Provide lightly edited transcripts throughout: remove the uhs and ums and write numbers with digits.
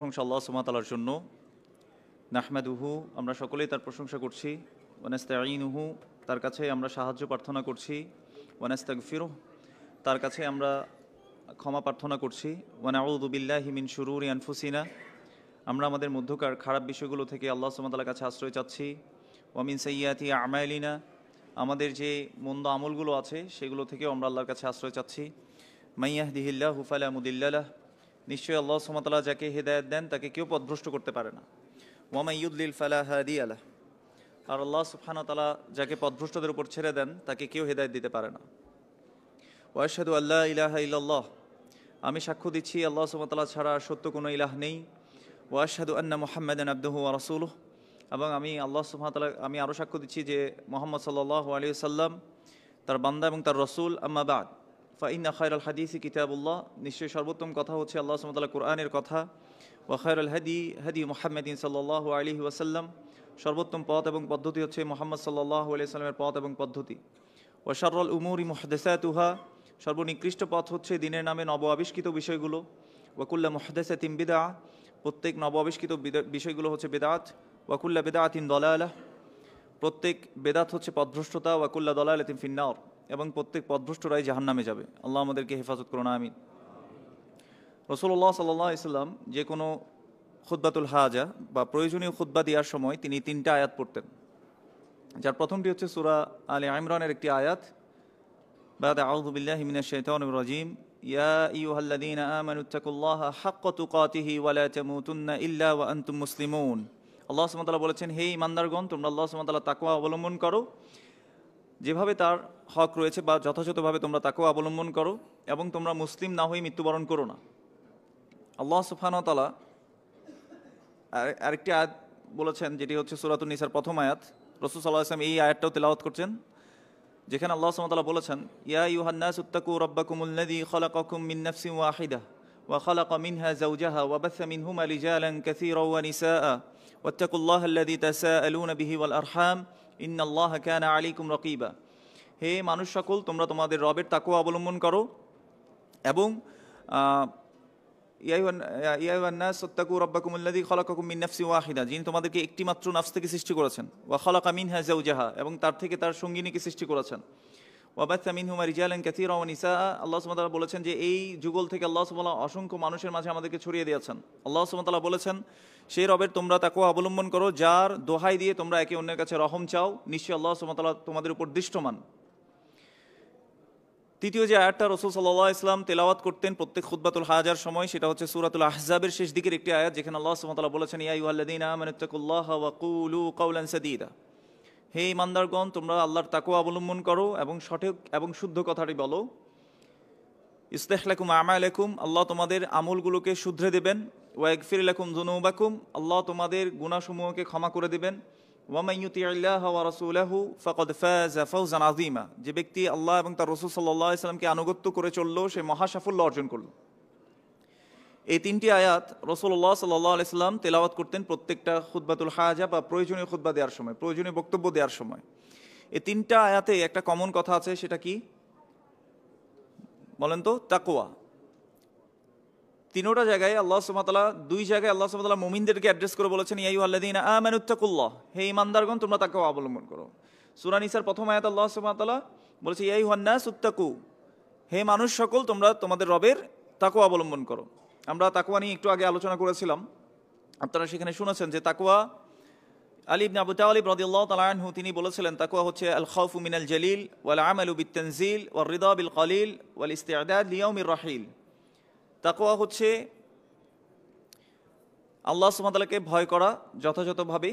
প্রশংসা আল্লাহ সুবহানাহু ওয়া তাআলার জন্য। নাহমাদুহু, আমরা সকলেই তার প্রশংসা করছি। ওয়া নাস্তাঈনুহু, তার কাছে আমরা সাহায্য প্রার্থনা করছি। ওয়া নাস্তাগফিরুহু, তার কাছে আমরা ক্ষমা প্রার্থনা করছি। ওয়া নাউযু বিল্লাহি মিন শুরুরি আনফুসিনা, আমরা আমাদের মধ্যকার খারাপ বিষয়গুলো থেকে আল্লাহ সুবহানাহু ওয়া তাআলার কাছে আশ্রয় চাচ্ছি। ওয়া মিন সাইয়্যাতি আমালিনা, আমাদের যে মন্দ আমলগুলো আছে সেগুলো থেকেও আমরা আল্লাহর কাছে আশ্রয় চাচ্ছি। মান ইয়াহদিহিল্লাহু ফালা মুদিল্লা লাহ, নিশ্চয়ই আল্লাহ সুবহানাহু ওয়া তাআলা যাকে হেদায়েত দেন তাকে কেউ পথভ্রষ্ট করতে পারে না। ওয়া মান ইউদ্লিল ফালা হাদিয়া লাহ, আর আল্লাহ সুবহানাহু ওয়া তাআলা যাকে পথভ্রষ্টদের উপর ছেড়ে দেন তাকে কেউ হেদায়েত দিতে পারে না। ওয়া আশহাদু আল্লা ইলাহা ইল্লাল্লাহ, আমি সাক্ষ্য দিচ্ছি আল্লাহ সুবহানাহু ওয়া তাআলা ছাড়া আর সত্য কোনো ইলাহ নেই। ওয়া আশহাদু আন্না মুহাম্মাদান আবদুহু ওয়া রাসূলুহু, এবং আমি আল্লাহ সুবহানাহু ওয়া তাআলা আমি আরও সাক্ষ্য দিচ্ছি যে মুহাম্মদ সাল্লাল্লাহু আলাইহি ওয়াসাল্লাম তার বান্দা এবং তার রাসূল। আম্মা বা'দ, ফাইন্না খায়রাল হাদিসি কিতাবুল্লাহ, নিশ্চয়ই সর্বোত্তম কথা হচ্ছে আল্লাহ সুবহানাহু ওয়া তাআলা কোরআনের কথা। ওয়া খায়রাল হাদি হাদি মুহাম্মাদিন সাল্লাল্লাহু আলাইহি ওয়াসাল্লাম, সর্বোত্তম পথ এবং পদ্ধতি হচ্ছে মুহাম্মদ সাল্লাল্লাহু আলাইহি ওয়াসাল্লামের পথ এবং পদ্ধতি। ওয়া শাররুল উমুরি মুহদাসাতুহা, সর্বনিকৃষ্ট পথ হচ্ছে দিনের নামে নব আবিষ্কৃত বিষয়গুলো। ওয়া কুল্লু মুহদাসাতিন বিদআহ, প্রত্যেক নব আবিষ্কৃত বিষয়গুলো হচ্ছে বিদআত। ওয়া কুল্লু বিদআতিন দালালাহ, প্রত্যেক বেদাত হচ্ছে পথভ্রষ্টতা। ওয়া কুল্লু দালালাতিন ফিন্নার, এবং প্রত্যেক পথভ্রষ্টরাই জাহান্নামে যাবে। আল্লাহ আমাদেরকে হেফাজত করুন, আমিন। রাসূলুল্লাহ সাল্লাল্লাহু আলাইহি ওয়াসাল্লাম যে কোনো খুতবাতুল হাজা বা প্রয়োজনীয় খুতবা দেওয়ার সময় তিনি তিনটা আয়াত পড়তেন, যার প্রথমটি হচ্ছে সূরা আলে ইমরানের একটি আয়াত। বাদা আউযু বিল্লাহি মিনাশ শাইতানির রাজিম, ইয়া আইয়ুহাল্লাযীনা আমানুত্তাকুল্লাহা হাক্কা তুকাতিহি ওয়া লা তামুতুন্না ইল্লা ওয়া আনতুম মুসলিমুন। আল্লাহ সুবহানাহু ওয়া তাআলা বলেছেন, হে ঈমানদারগণ, তোমরা আল্লাহ সুবহানাহু ওয়া তাআলার তাকওয়া অবলম্বন করো, যেভাবে তার হক রয়েছে বা যথাযথভাবে তোমরা তাকওয়া অবলম্বন করো, এবং তোমরা মুসলিম না হয়ে মৃত্যুবরণ করো না। আল্লাহ সুবহানাহু ওয়া তাআলা আরেকটি আয়াত বলেছেন, যেটি হচ্ছে সূরাতুন নিসার প্রথম আয়াত। রাসূল সাল্লাল্লাহু আলাইহি ওয়াসাল্লাম এই আয়াতটাও তেলাওয়াত করছেন, যেখানে আল্লাহ সুবহানাহু ওয়া তাআলা বলেছেন, ইয়া আইয়ুহান নাসু ইত্তাকু রাব্বাকুমুল্লাযী খালাকাকুম মিন নাফসিন ওয়াহিদাহ ওয়া খালাকা মিনহা যাওজাহা ওয়া বাসসা মিনহুমা রিজালান কাসীরান ওয়া নিসাআ ওয়াত্তাকুল্লাহাল্লাযী তাসাআলুনা বিহি ওয়াল আরহাম ইন্নাল্লাহা কানা আলাইকুম রাকীবা। হে মানুষ সকল, তোমরা তোমাদের রবের তাকওয়া অবলম্বন করো, এবং ইয়া আইয়ুহান নাসু ইত্তাকু রাব্বাকুমুল্লাযী খালাকাকুম মিন নাফসিন ওয়াহিদা, যিনি তোমাদেরকে একটি মাত্র নফস থেকে সৃষ্টি করেছেন। ওয়া খালাকা মিনহা যাওজাহা, এবং তার থেকে তার সঙ্গিনীকে সৃষ্টি করেছেন। ওয়া বাসসা মিনহুমা রিজালান কাসীরান ওয়া নিসাআ, আল্লাহ সুবহানাহু ওয়া তাআলা বলেছেন যে এই যুগল থেকে আল্লাহ সুবহানাহু ওয়া তাআলা অসংখ্য মানুষের মাঝে আমাদেরকে ছড়িয়ে দিয়েছেন। আল্লাহ সুবহানাহু ওয়া তাআলা বলেছেন, সেই রবের তোমরা তাকওয়া অবলম্বন করো, যার দোহাই দিয়ে তোমরা একে অন্যের কাছে রহম চাও, নিশ্চয়ই আল্লাহ সুবহানাহু ওয়া তাআলা তোমাদের উপর দৃষ্টমান। তৃতীয় যে আয়াতটা রাসূল সাল্লাল্লাহু আলাইহি ওয়াসাল্লাম তেলাওয়াত করতেন প্রত্যেক খুতবাতুল হাজার সময়, সেটা হচ্ছে সূরাতুল আহজাবের শেষ দিকের একটি আয়াত, যেখানে আল্লাহ সুবহানাহু ওয়া তাআলা বলেছেন, ইয়া আইয়ুহাল্লাযীনা আমানুত্তাকুল্লাহা ওয়া কুলু কাওলান সাদীদা, হে ঈমানদারগণ, তোমরা আল্লাহর তাকওয়া অবলম্বন করো এবং সঠিক এবং শুদ্ধ কথাটি বলো। ইসলিহ লাকুম আমালাকুম, আল্লাহ তোমাদের আমলগুলোকে শুধরে দেবেন। ওয়া ইয়াগফির লাকুম যুনুবাকুম, আল্লাহ তোমাদের গুনাহসমূহকে ক্ষমা করে দেবেন। ওয়া মান ইউতিইল্লাহা ওয়া রাসূলাহু ফাকাদ ফাযা ফাওজান আযীমা, যে ব্যক্তি আল্লাহ এবং তার রাসূল সাল্লাল্লাহু আলাইহি ওয়াসাল্লামকে আনুগত্য করে চলল, সে মহা সাফল্য অর্জন করল। এই তিনটি আয়াত রাসূলুল্লাহ সাল্লাল্লাহু আলাইহি ওয়াসাল্লাম তেলাওয়াত করতেন প্রত্যেকটা খুতবাতুল হাজা বা প্রয়োজনীয় খুতবা দেওয়ার সময়, প্রয়োজনীয় বক্তব্য দেওয়ার সময়। এই তিনটা আয়াতে একটা কমন কথা আছে, সেটা কি বলেন তো? তাকওয়া। তিনোটা জায়গায় আল্লাহ সুবহানাহু ওয়া তাআলা, দুই জায়গায় আল্লাহ সুবহানাহু ওয়া তাআলা মুমিনদেরকে অ্যাড্রেস করে বলেছেন, ইয়া আইয়ুহাল্লাযীনা আমানুত্তাকুল্লাহ, হে ঈমানদারগণ, তোমরা তাকওয়া অবলম্বন করো। সূরা নিসার প্রথম আয়াত আল্লাহ সুবহানাহু ওয়া তাআলা বলেছে, ইয়া আইয়ুহান নাসু ইত্তাকু, হে মানুষ সকল, তোমরা তোমাদের রবের তাকওয়া অবলম্বন করো। আমরা তাকওয়া নিয়ে একটু আগে আলোচনা করেছিলাম, আপনারা সেখানে শুনেছেন যে তাকওয়া, আলী ইবনে আবু তালিব রাদিয়াল্লাহু তাআলা আনহু তিনি বলেছিলেন, তাকওয়া হচ্ছে আল খাউফু মিনাল জালিল ওয়াল আমালু বিত তানজিল ওয়ার রিদা বিল কলিল ওয়াল ইস্তিআদাদ লিয়াউমির রাহিল। তাকওয়া হচ্ছে আল্লাহ সুবহানাহু ওয়া তাআলাকে ভয় করা যথাযথভাবে,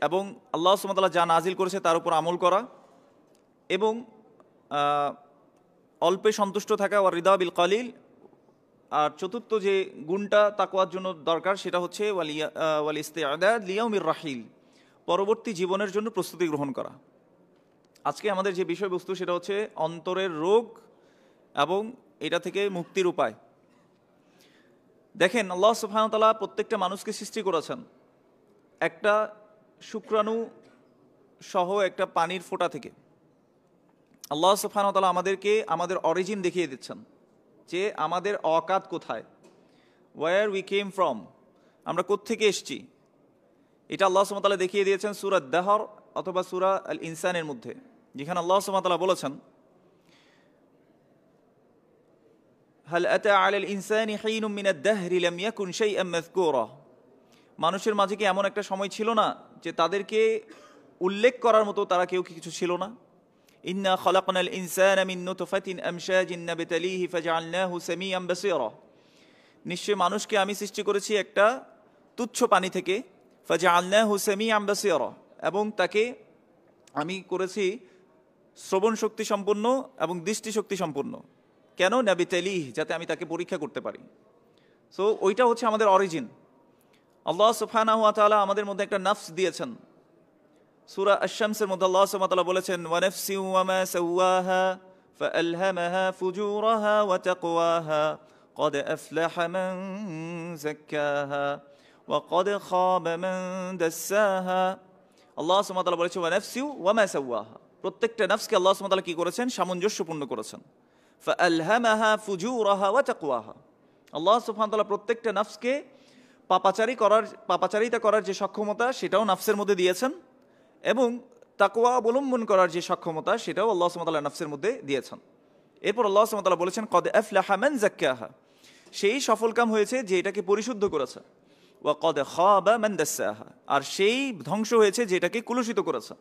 এবং আল্লাহ সুবহানাহু ওয়া তাআলা যা নাজিল করেছে তার উপর আমল করা, এবং অল্পে সন্তুষ্ট থাকা, ওয়ার রিদা বিল কলিল। আর চতুর্থ যে গুণটা তাকওয়ার জন্য দরকার, সেটা হচ্ছে ওয়াল ইস্তিআদাদ লিয়াউমির রাহিল, পরবর্তী জীবনের জন্য প্রস্তুতি গ্রহণ করা। আজকে আমাদের যে বিষয়বস্তু, সেটা হচ্ছে অন্তরের রোগ এবং এটা থেকে মুক্তির উপায়। দেখেন, আল্লাহ সুবহানাহু ওয়া তাআলা প্রত্যেকটা মানুষকে সৃষ্টি করেছেন একটা শুক্রাণু সহ একটা পানির ফোঁটা থেকে। আল্লাহ সুবহানাহু ওয়া তাআলা আমাদেরকে আমাদের অরিজিন দেখিয়ে দিচ্ছেন, যে আমাদের অকাত কোথায়, ওয়ার উই কেম ফ্রম, আমরা কোত্থেকে এসেছি, এটা আল্লাহ সুবহানাহু ওয়া তাআলা দেখিয়ে দিয়েছেন সূরা দাহর অথবা সূরা আল ইনসানের মধ্যে, যেখানে আল্লাহ সুবহানাহু ওয়া তাআলা বলেছেন হাল আতা আলাল ইনসানি হিনুম মিনাদ দাহরি লাম ইয়াকুন শাইআন মাযকুরা। মানুষের মাঝে কি এমন একটা সময় ছিল না যে তাদেরকে উল্লেখ করার মতো তারা কেউ কিছু ছিল না। ইন্না খালাকনাল ইনসানা মিন নুতফাতিন আমশাজিন নাবতালিহি ফাজআলনাহু সামিআন বাসীরা। নিশ্চয় মানুষকে আমি সৃষ্টি করেছি একটা তুচ্ছ পানি থেকে, ফাজআলনাহু সামিআন বাসীরা, এবং তাকে আমি করেছি শ্রবণ শক্তি সম্পন্ন এবং দৃষ্টি শক্তি সম্পন্ন। কেন? নাবতালিহি, যাতে আমি তাকে পরীক্ষা করতে পারি। সো ওইটা হচ্ছে আমাদের অরিজিন। আল্লাহ সুবহানাহু ওয়া তাআলা আমাদের মধ্যে একটা নফস দিয়েছেন। সূরা আশ-শামসের মধ্যে আল্লাহ সুবহানাহু ওয়া তাআলা বলেছেন ওয়া নাফসিন ওয়া মা সাওয়াহা ফাআলহামাহা ফুজুরাহা ওয়া তাকওয়াহা ক্বাদ আফলাহা মান যাক্কাহা ওয়া ক্বাদ খাবা মান দাসসাহা। আল্লাহ সুবহানাহু ওয়া তাআলা বলেছেন ওয়া নাফসিন ওয়া মা সাওয়াহা, প্রত্যেকটা নফসকে আল্লাহ সুবহানাহু ওয়া তাআলা কি করেছেন? সামঞ্জস্যপূর্ণ করেছেন। ফাআলহামাহা ফুজুরাহা ওয়া তাকওয়াহা, আল্লাহ সুবহানাহু ওয়া তাআলা প্রত্যেকটা নফসকে পাপাচারিতা করার যে সক্ষমতা সেটাও নফসের মধ্যে দিয়েছেন, এবং তাকওয়া অবলম্বন করার যে সক্ষমতা সেটাও আল্লাহ সুবহানাহু ওয়া তাআলা নফসের মধ্যে দিয়েছেন। এরপর আল্লাহ সুবহানাহু ওয়া তাআলা বলেছেন কদ আফলাহা মান যাক্কাহা, সেই সফলকাম হয়েছে যে এটাকে পরিশুদ্ধ করেছে। ওয়া কদ খাবা মান দাসসাহা, আর সেই ধ্বংস হয়েছে যেটাকে কুলুষিত করেছে।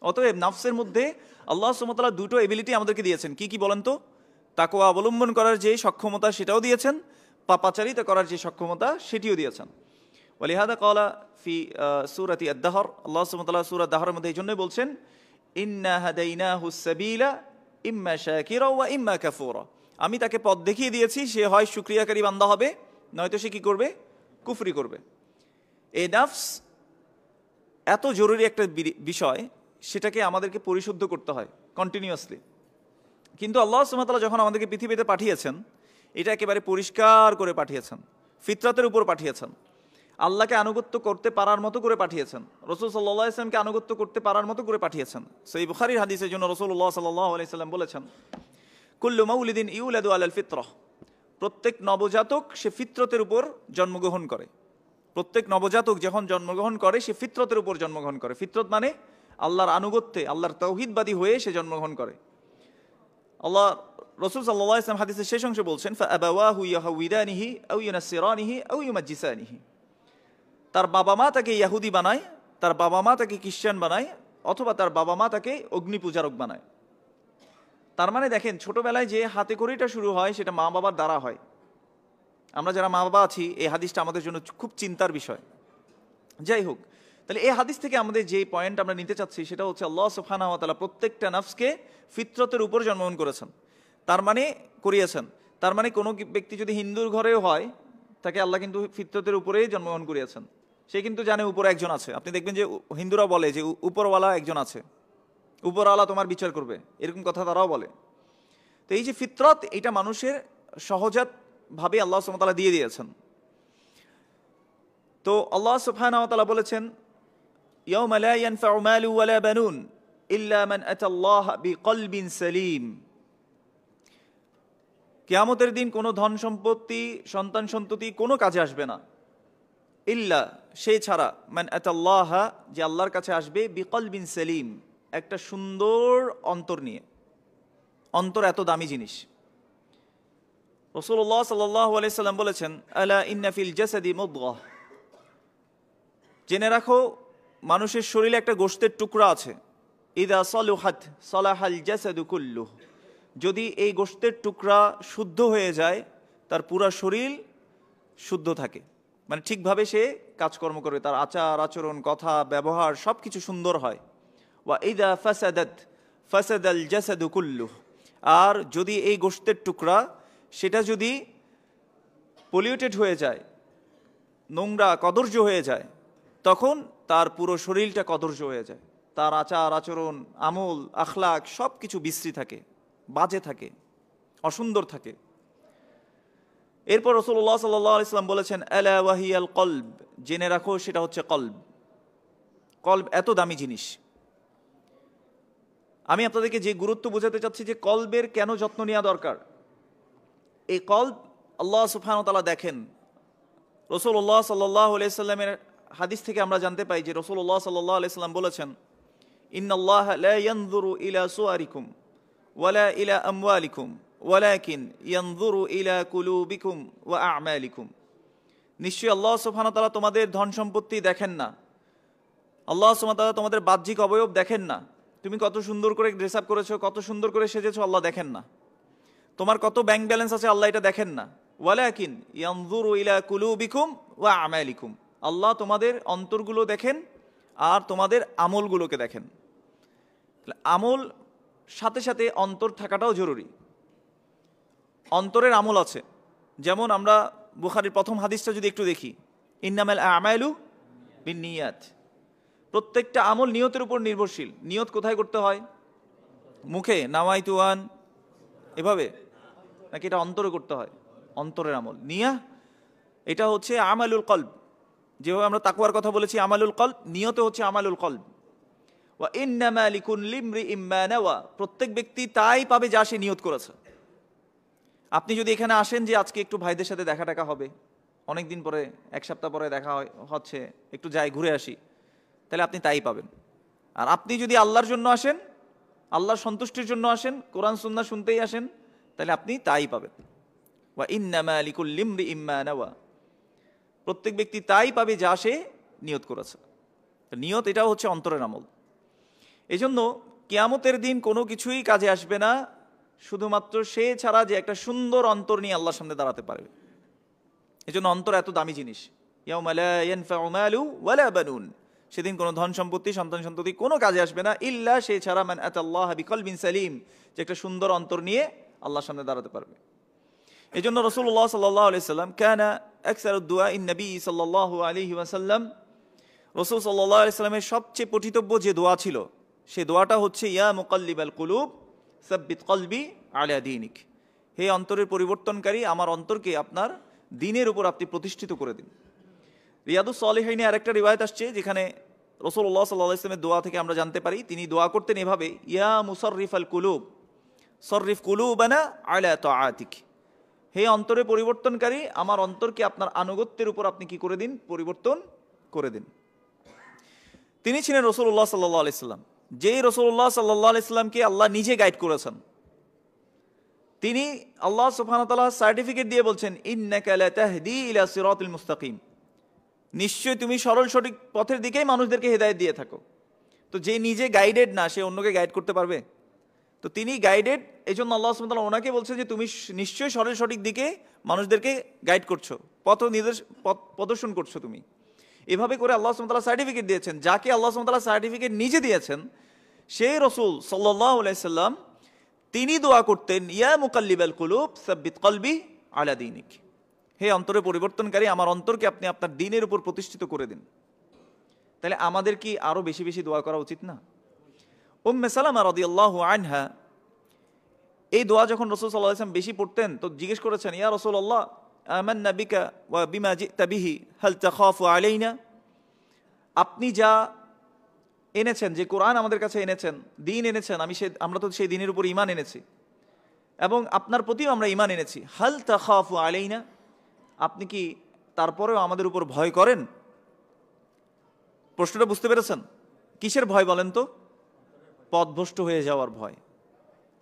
অতএব নফসের মধ্যে আল্লাহ সুবহানাহু ওয়া তাআলা দুটো এবিলিটি আমাদেরকে দিয়েছেন। কি কি বলেন তো? তাকওয়া অবলম্বন করার যে সক্ষমতা সেটাও দিয়েছেন, পাপাচারিতা করার যে সক্ষমতা সেটিও দিয়েছেন। ওয়ালিহাদা ক্বালা ফি সূরাতি আদ-দাহর, আল্লাহ সুবহানাহু ওয়া তাআলা সূরা দাহরের মধ্যে এই জন্যই বলছেন ইন্না হাদাইনাহুস সাবিলা ইম্মা শাকিরা ওয়া ইম্মা কাফুরা, আমি তাকে পথ দেখিয়ে দিয়েছি, সে হয় শুকরিয়াকারী বান্দা হবে, নয়তো সে কি করবে? কুফরি করবে। এই নফস এত জরুরি একটা বিষয়, সেটাকে আমাদেরকে পরিশুদ্ধ করতে হয় কন্টিনিউয়াসলি। কিন্তু আল্লাহ সুবহানাহু ওয়া তাআলা যখন আমাদেরকে পৃথিবীতে পাঠিয়েছেন, এটা একেবারে পরিষ্কার করে পাঠিয়েছেন, ফিতরাতের উপর পাঠিয়েছেন, আল্লাহকে আনুগত্য করতে পারার মতো করে পাঠিয়েছেন, রাসূল সাল্লাল্লাহু আলাইহি ওয়াসাল্লামকে আনুগত্য করতে পারার মতো করে পাঠিয়েছেন। সহিহ বুখারীর হাদিসের জন্য রাসূলুল্লাহ সাল্লাল্লাহু আলাইহি ওয়াসাল্লাম বলেছেন কুল্লু মাউলিদিন ইউলাদু আলাল ফিতরাহ, প্রত্যেক নবজাতক সে ফিতরতের উপর জন্মগ্রহণ করে। প্রত্যেক নবজাতক যখন জন্মগ্রহণ করে সে ফিতরতের উপর জন্মগ্রহণ করে। ফিতরত মানে আল্লাহর আনুগত্যে, আল্লাহর তাওহীদবাদী হয়ে সে জন্মগ্রহণ করে। আল্লাহ রাসূল সাল্লাল্লাহু আলাইহি ওয়াসাল্লাম হাদিসের শেষ অংশে বলছেন ফাআবাওয়াহু ইয়াহউদানিহি আও ইউনাসসিরানিহি আও ইউমাজ্জিসানিহি, তার বাবা মা তাকে ইহুদি বানায়, তার বাবা মা তাকে খ্রিস্টান বানায়, অথবা তার বাবা মা তাকে অগ্নি পূজারক বানায়। তার মানে দেখেন, ছোটবেলায় যে হাতে খড়িটা শুরু হয় সেটা মা বাবার দ্বারা হয়। আমরা যারা মা বাবা আছি, এই হাদিসটা আমাদের জন্য খুব চিন্তার বিষয়। যাই হোক, তাহলে এই হাদিস থেকে আমাদের যে পয়েন্ট আমরা নিতে চাচ্ছি সেটা হচ্ছে আল্লাহ সুবহানাহু ওয়া তাআলা প্রত্যেকটা নফসকে ফিতরতের উপর জন্মগ্রহণ করেছেন, তার মানে করিয়েছেন। তার মানে কোনো ব্যক্তি যদি হিন্দুর ঘরেও হয়, তাকে আল্লাহ কিন্তু ফিতরতের উপরেই জন্মগ্রহণ করিয়েছেন। সে কিন্তু জানে উপরে একজন আছে। আপনি দেখবেন যে হিন্দুরা বলে যে উপরওয়ালা একজন আছে, উপরওয়ালা তোমার বিচার করবে, এরকম কথা তারাও বলে। তো এই যে ফিতরত, এটা মানুষের সহজাত ভাবে আল্লাহ সুবহানাহু ওয়া তাআলা দিয়ে দিয়েছেন। তো আল্লাহ সুবহানাহু ওয়া তাআলা বলেছেন ইয়াউমা লা ইয়ানফাউ মালু ওয়ালা বানুন ইল্লা মান আতাল্লাহ বিকলবিন সালিম, কিয়ামতের দিন কোনো ধন সম্পত্তি, সন্তান সন্ততি কোনো কাজে আসবে না, ইল্লা সেই ছাড়া, মান আতাল্লাহ যে আল্লাহর কাছে আসবে, বিকলবিন সালিম একটা সুন্দর অন্তর নিয়ে। অন্তর এত দামি জিনিস। রাসূলুল্লাহ সাল্লাল্লাহু আলাইহি সাল্লাম বলেছেন আলা ইন্না ফিল জাসাদি মুদগাহ, জেনে রাখো মানুষের শরীরে একটা গোশতের টুকরা আছে, ইদা সালুহাত সালাহাল জাসাদু কুল্লুহ, যদি এই গোশতের টুকরা শুদ্ধ হয়ে যায় তার পুরো শরীর শুদ্ধ থাকে, মানে ঠিকভাবে সে কাজকর্ম করে, তার আচার আচরণ কথা ব্যবহার সব কিছু সুন্দর হয়। ওয়া ইদা ফাসাদাত ফাসাদাল জাসাদু কুল্লুহ, আর যদি এই গোশতের টুকরা সেটা যদি পলিউটেড হয়ে যায়, নোংরা কদর্য হয়ে যায়, তখন তার পুরো শরীরটা কদর্য হয়ে যায়, তার আচার আচরণ আমল আখলাক সব কিছু বিশ্রী থাকে, বাজে থাকে, অসুন্দর থাকে। এরপর রাসূলুল্লাহ সাল্লাল্লাহু আলাইহি ওয়াসাল্লাম বলেছেন আলা ওয়াহিয়াল কলব, জেনে রাখো সেটা হচ্ছে কলব। কলব এত দামি জিনিস। আমি আপনাদেরকে যে গুরুত্ব বোঝাতে চাচ্ছি যে কলবের কেন যত্ন নেওয়া দরকার। এই কলব আল্লাহ সুবহানাহু ওয়া তাআলা দেখেন, রাসূলুল্লাহ সাল্লাল্লাহু আলাইহি সাল্লামের হাদিস থেকে আমরা জানতে পাই যে রাসূলুল্লাহ সাল্লাল্লাহু আলাইহি সাল্লাম বলেছেন, ইন্নাল্লাহা লা ইয়ানজুরু ইলা সুয়ারিকুম ওয়ালা ইলা আমওয়ালিকুম ওয়ালাকিন ইয়ানজুরু ইলা কুলুবিকুম ওয়া আ'মালিকুম। নিশ্চয়ই আল্লাহ সুবহানাহু ওয়া তাআলা তোমাদের ধন সম্পত্তি দেখেন না, আল্লাহ সুবহানাহু ওয়া তাআলা তোমাদের বাহ্যিক অবয়ব দেখেন না, তুমি কত সুন্দর করে ড্রেস আপ করেছো, কত সুন্দর করে সেজেছো, আল্লাহ দেখেন না। তোমার কত ব্যাংক ব্যালেন্স আছে, আল্লাহ এটা দেখেন না। ওয়ালাকিন ইয়ানজুরু ইলা কুলুবিকুম ওয়া আমালিকুম, আল্লাহ তোমাদের অন্তরগুলো দেখেন আর তোমাদের আমলগুলোকে দেখেন। আমল সাথে সাথে অন্তর থাকাটাও জরুরি। অন্তরের আমল আছে, যেমন আমরা বুখারীর প্রথম হাদিসটা যদি একটু দেখি, ইন্নামাল আমালু বিন্নিয়াত, প্রত্যেকটা আমল নিয়তের উপর নির্ভরশীল। নিয়ত কোথায় করতে হয়? মুখে নাওয়াইতু আন এভাবে, নাকি এটা অন্তরে করতে হয়? অন্তরের আমল নিয়া, এটা হচ্ছে আমালুল কলব। যেভাবে আমরা তাকওয়ার কথা বলেছি আমালুল কলব, নিয়তে হচ্ছে আমালুল কলব। ওয়া ইন্নামা লিকুল্লি ইমরিইম মা নাওয়া, প্রত্যেক ব্যক্তি তাই পাবে যা সে নিয়ত করেছে। আপনি যদি এখানে আসেন যে আজকে একটু ভাইদের সাথে দেখা টাকা হবে, অনেক দিন পরে, এক সপ্তাহ পরে দেখা হচ্ছে, একটু যাই ঘুরে আসি, তাহলে আপনি তাই পাবেন। আর আপনি যদি আল্লাহর জন্য আসেন, আল্লাহর সন্তুষ্টির জন্য আসেন, কোরআন সুন্নাহ শুনতেই আসেন, তাহলে আপনি তাই পাবেন। ওয়া ইন্নামা লিকুল্লি ইমরিইম মা নাওয়া, প্রত্যেক ব্যক্তি তাই পাবে যা সে নিয়ত করেছে। নিয়ত এটাও হচ্ছে অন্তরের আমল। এজন্য কিয়ামতের দিন কোনো কিছুই কাজে আসবে না শুধুমাত্র সে ছাড়া যে একটা সুন্দর অন্তর নিয়ে আল্লাহর সামনে দাঁড়াতে পারবে। এজন্য অন্তর এত দামি জিনিস। ইয়াউমা লা ইয়ানফাউ মালু ওয়ালা বানুন, সেদিন কোনো ধন সম্পত্তি, সন্তান সন্ততি কোনো কাজে আসবে না, ইল্লা সে ছাড়া মান আতাল্লাহ বিকলবিন সালিম, যে একটা সুন্দর অন্তর নিয়ে আল্লাহর সামনে দাঁড়াতে পারবে। এজন্য রাসূলুল্লাহ সাল্লাল্লাহু আলাইহি সাল্লাম কানা আকসারুদ দুআ ইন নবী সাল্লাল্লাহু আলাইহি ওয়াসাল্লাম, রাসূল সাল্লাল্লাহু আলাইহি সাল্লামের সবচেয়ে পঠিতব্য যে দোয়া ছিল, সেই দোয়াটা হচ্ছে ইয়া মুকাল্লিবাল কুলুব সাব্বিত কলবি আলা দীনিক, হে অন্তরের পরিবর্তনকারী, আমার অন্তরকে আপনার দ্বীনের উপর আপনি প্রতিষ্ঠিত করে দিন। রিয়াদুস সালিহিনে আরেকটা রিওয়ায়াত আসছে যেখানে রাসূলুল্লাহ সাল্লাল্লাহু আলাইহি ওয়াসাল্লামের দোয়া থেকে আমরা জানতে পারি তিনি দোয়া করতেন এভাবে, ইয়া মুসাররিফাল কুলুব সররিফ কুলুবানা আলা তাআতিক, হে অন্তরে পরিবর্তনকারী, আমার অন্তরকে আপনার আনুগত্যের উপর আপনি কি করে দিন? পরিবর্তন করে দিন। তিনি ছিলেন রাসূলুল্লাহ সাল্লাল্লাহু আলাইহি সাল্লাম, যেই রাসূলুল্লাহ সাল্লাল্লাহু আলাইহি সাল্লামকে আল্লাহ নিজে গাইড করেছেন। তিনি আল্লাহ সুবহানাহু ওয়া তাআলা সার্টিফিকেট দিয়ে বলছেন, ইন্নাকা লাতাহদি ইলা সিরাতিল মুস্তাকিম, নিশ্চয় তুমি সরল সঠিক পথের দিকেই মানুষদেরকে হেদায়েত দিয়ে থাকো। তো যে নিজে গাইডেড না, সে অন্যকে গাইড করতে পারবে? তো তিনি গাইডেড, এই জন্য আল্লাহ সুবহানাহু ওয়া তাআলা ওনাকে বলছেন যে তুমি নিশ্চয়ই সরল সঠিক দিকে মানুষদেরকে গাইড করছো, পথ প্রদর্শন করছো তুমি। এভাবে করে আল্লাহ সুবহানাহু ওয়া তাআলা সার্টিফিকেট দিয়েছেন। যাকে আল্লাহ সুবহানাহু ওয়া তাআলা সার্টিফিকেট নিজে দিয়েছেন, সেই রাসূল সাল্লাল্লাহু আলাইহি সাল্লাম তিনি দোয়া করতেন, ইয়া মুকাল্লিবাল কুলুব সাব্বিত কলবি আলা দীনিক, হে অন্তরে পরিবর্তনকারী, আমার অন্তরকে আপনি আপনার দ্বীনের উপর প্রতিষ্ঠিত করে দিন। তাহলে আমাদের কি আরো বেশি বেশি দোয়া করা উচিত না? উম্মে সালামা রাদিয়াল্লাহু আনহা এই দোয়া যখন রাসূল সাল্লাল্লাহু আলাইহি ওয়াসাল্লাম বেশি পড়তেন, তো জিজ্ঞেস করেছেন, ইয়া রাসূলুল্লাহ আমান্না বিকা ওয়া বিমা জিতা বিহি হাল তাখাফু আলাইনা, আপনি যা এনেছেন, যে কোরআন আমাদের কাছে এনেছেন, দ্বীন এনেছেন, আমরা তো সেই দ্বীনের উপর ঈমান এনেছি এবং আপনার প্রতিও আমরা ঈমান এনেছি, হাল তাখাফু আলাইনা, আপনি কি তারপরেও আমাদের উপর ভয় করেন? প্রশ্নটা বুঝতে পেরেছেন? কিসের ভয় বলেন তো? পথভ্রষ্ট হয়ে যাওয়ার ভয়,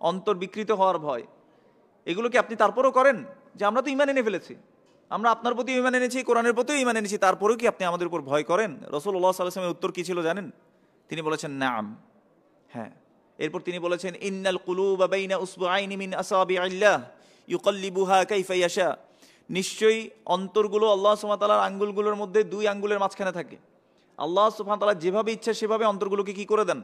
অন্তর বিকৃত হওয়ার ভয়। এগুলো কি আপনি তারপরেও করেন? যে আমরা তো ঈমান এনে ফেলেছি, আমরা আপনার প্রতি ঈমান এনেছি, কোরআনের প্রতিও ঈমান এনেছি, তারপরেও কি আপনি আমাদের উপর ভয় করেন? রাসূলুল্লাহ সাল্লাল্লাহু আলাইহি ওয়াসাল্লামের উত্তর কি ছিল জানেন? তিনি বলেছেন নাম, হ্যাঁ। এরপর তিনি বলেছেন, ইন্নাল কুলুবা বাইনা উসবুআইনি মিন আসাবিইল্লাহ ইউকাল্লিবুহা কাইফা ইয়াশা, নিশ্চয়ই অন্তরগুলো আল্লাহ সুবহানাহু ওয়া তাআলার আঙ্গুলগুলোর মধ্যে দুই আঙ্গুলের মাঝখানে থাকে। আল্লাহ সুবহানাহু ওয়া তাআলা যেভাবে ইচ্ছা সেভাবে অন্তরগুলোকে কি করে দেন?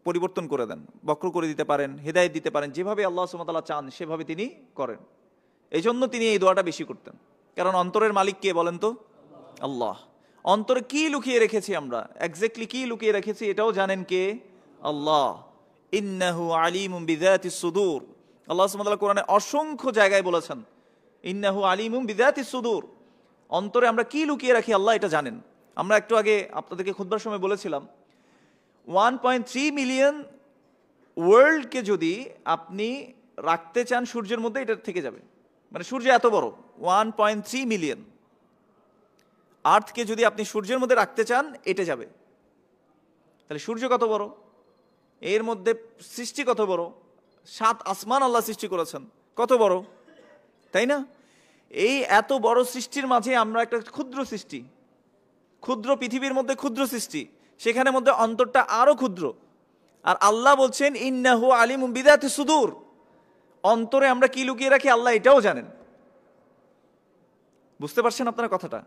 পরিবর্তন করে দেন, বক্র করে দিতে পারেন, হেদায়েত দিতে পারেন, যেভাবে আল্লাহ সুবহানাহু ওয়া তাআলা চান সেভাবে তিনি করেন। এই জন্য তিনি এই দোয়াটা বেশি করতেন, কারণ অন্তরের মালিক কে বলেন তো? আল্লাহ। অন্তরে কি লুকিয়ে রেখেছি আমরা, এক্স্যাক্টলি কি লুকিয়ে রেখেছি এটাও জানেন কে? আল্লাহ। ইন্নাহু আলিমুম বিযাতিস সুদূর, আল্লাহ সুবহানাহু ওয়া তাআলা কোরআনে অসংখ্য জায়গায় বলেছেন, ইন্নাহু আলিমুম বিযাতিস সুদূর, অন্তরে আমরা কি লুকিয়ে রাখি আল্লাহ এটা জানেন। আমরা একটু আগে আপনাদেরকে খুতবার সময় বলেছিলাম, 1.3 মিলিয়ন ওয়ার্ল্ডকে যদি আপনি রাখতে চান সূর্যের মধ্যে, এটা থেকে যাবে। মানে সূর্য এত বড়, 1.3 মিলিয়ন। আর্থকে যদি আপনি সূর্যের মধ্যে রাখতে চান, এটে যাবে। তাহলে সূর্য কত বড়, এর মধ্যে সৃষ্টি কত বড়, 7 আসমান আল্লাহ সৃষ্টি করেছেন, কত বড়, তাই না? এই এত বড় সৃষ্টির মাঝে আমরা একটা ক্ষুদ্র সৃষ্টি, ক্ষুদ্র পৃথিবীর মধ্যে ক্ষুদ্র সৃষ্টি, সেখানের মধ্যে অন্তরটা আরো ক্ষুদ্র। আর আল্লাহ বলছেন ইন্নাহু আলিমুম বিযাতি সুদূর, অন্তরে আমরা কি লুকিয়ে রাখি আল্লাহ এটাও জানেন। বুঝতে পারছেন আপনারা কথাটা?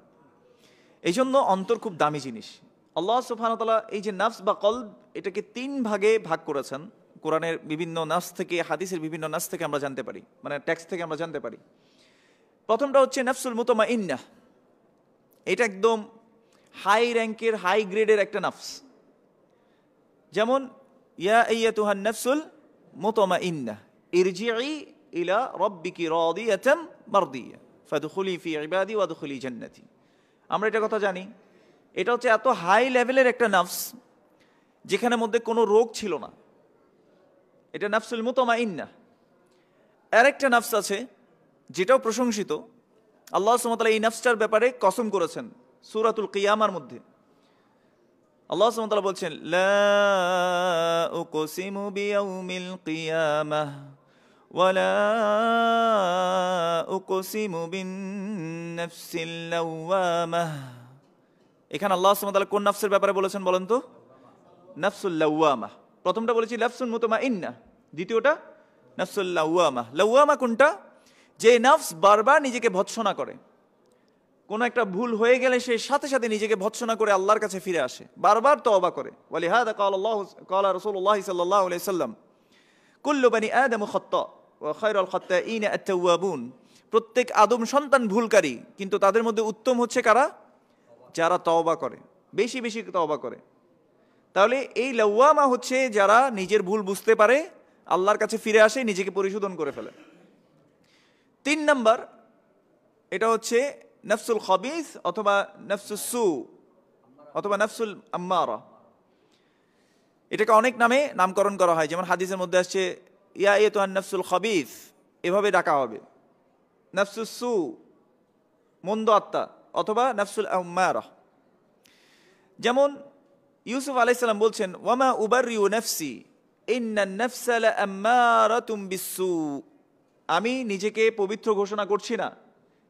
এই জন্য অন্তর খুব দামি জিনিস। আল্লাহ সুবহানাহু ওয়া তাআলা এই যে নফস বা কলব, এটাকে 3 ভাগে ভাগ করেছেন। কোরআনের বিভিন্ন নাস থেকে, হাদিসের বিভিন্ন নাস থেকে আমরা জানতে পারি, মানে টেক্সট থেকে আমরা জানতে পারি। প্রথমটা হচ্ছে নফসুল মুতমাইন্নাহ, এটা একদম হাই র্যাঙ্কের, হাই গ্রেডের একটা নফস। যেমন ইয়া আইয়াতুহান নফসুল মুতমাইন্নাহ ইরজিই ইলা রাব্বিকি রাদিয়াতাম মারদিয়া ফাদখুলি ফি ইবাদি ওয়াদখুলি জান্নাতি। আমরা এটা কথা জানি, এটা হচ্ছে এত হাই লেভেলের একটা নফস যেখানে মধ্যে কোনো রোগ ছিল না, এটা নফসুল মুতমাইন্নাহ। আরেকটা নফস আছে যেটাও প্রশংসিত, আল্লাহ সুবহানাহু ওয়া তাআলা এই নফসটার ব্যাপারে কসম করেছেন সূরাতুল কিয়ামার মধ্যে। আল্লাহ সুবহানাহু ওয়া তাআলা বলছেন লা উকসিমু বিয়াউমিল কিয়ামাহ ওয়া লা উকসিমু বিন নাফসিল লাওয়ামাহ। এখানে আল্লাহ সুবহানাহু ওয়া তাআলা কোন নফসের ব্যাপারে বলেছেন বলেন তো? নফসুল লাওয়ামাহ। প্রথমটা বলেছি নফসুল মুতমাইন্নাহ, দ্বিতীয়টা নফসুল লাওয়ামাহ। লাওয়ামা কোনটা? যে নফস বারবার নিজেকে ভৎসনা করে, কোন একটা ভুল হয়ে গেলে সে সাথে সাথে নিজেকে ভৎসনা করে আল্লাহর কাছে ফিরে আসে, বারবার তওবা করে। ওয়ালিহাদা ক্বালা রাসূলুল্লাহ সাল্লাল্লাহু আলাইহি সাল্লাম কুল্লু বনি আদম খাত্তা ওয়া খায়রুল খাত্তাঈন আত-তাওয়াবুন। প্রত্যেক আদম সন্তান ভুলকারী, কিন্তু তাদের মধ্যে উত্তম হচ্ছে কারা? যারা তওবা করে, বেশি বেশি তওবা করে। তাহলে এই লাওয়ামা হচ্ছে যারা নিজের ভুল বুঝতে পারে, আল্লাহর কাছে ফিরে আসে, নিজেকে পরিশোধন করে ফেলে। 3 নাম্বার, এটা হচ্ছে নফসুল খাবিস অথবা নফসুস সু অথবা নফসুল আম্মারা। এটাকে অনেক নামে নামকরণ করা হয়, যেমন হাদিসের মধ্যে আসছে ইয়া আইয়াতুহান নফসুল খাবিস, এভাবে ডাকা হবে। নফসুস সু মন্দ আত্মা, অথবা নফসুল আম্মারা। যেমন ইউসুফ আলাইহিস সালাম বলছেন ওয়ামা উবাররিউ নাফসি ইন্নান নাফসা লাআম্মারাতুম বিসসু। আমি নিজেকে পবিত্র ঘোষণা করছি না,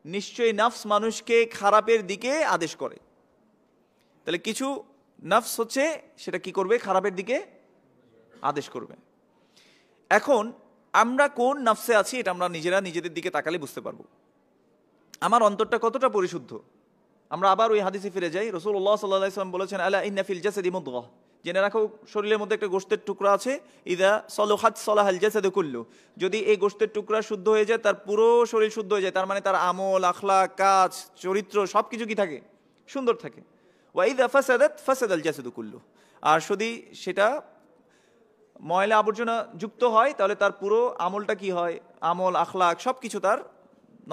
নিশ্চয়ই নফস মানুষকে খারাপের দিকে আদেশ করে। তাহলে কিছু নফস হচ্ছে সেটা কি করবে? খারাপের দিকে আদেশ করবে। এখন আমরা কোন নফসে আছি এটা আমরা নিজেরা নিজেদের দিকে তাকালে বুঝতে পারবো আমার অন্তরটা কতটা পরিশুদ্ধ। আমরা আবার ওই হাদিসে ফিরে যাই। রাসূলুল্লাহ সাল্লাল্লাহু আলাইহি ওয়াসাল্লাম বলেছেন আলা ইন্না ফিল জাসাদি মুদগাহ, জেনে রাখো শরীরের মধ্যে একটা গোশতের টুকরা আছে, ইদা সলুহাত সলাহাল জাসাদু কুল্লু। যদি এই গোশতের টুকরা শুদ্ধ হয়ে যায়, তার পুরো শরীর শুদ্ধ হয়ে যায়। তার মানে তার আমল, আখলাক, কাজ, চরিত্র সবকিছু কি থাকে? সুন্দর থাকে। ওয়া ইদা ফাসাদাত ফাসাদাল জাসাদু কুল্লু। আর যদি সেটা ময়লা আবর্জনা যুক্ত হয়, তাহলে তার পুরো আমলটা কি হয়? আমল, আখলাক সবকিছু তার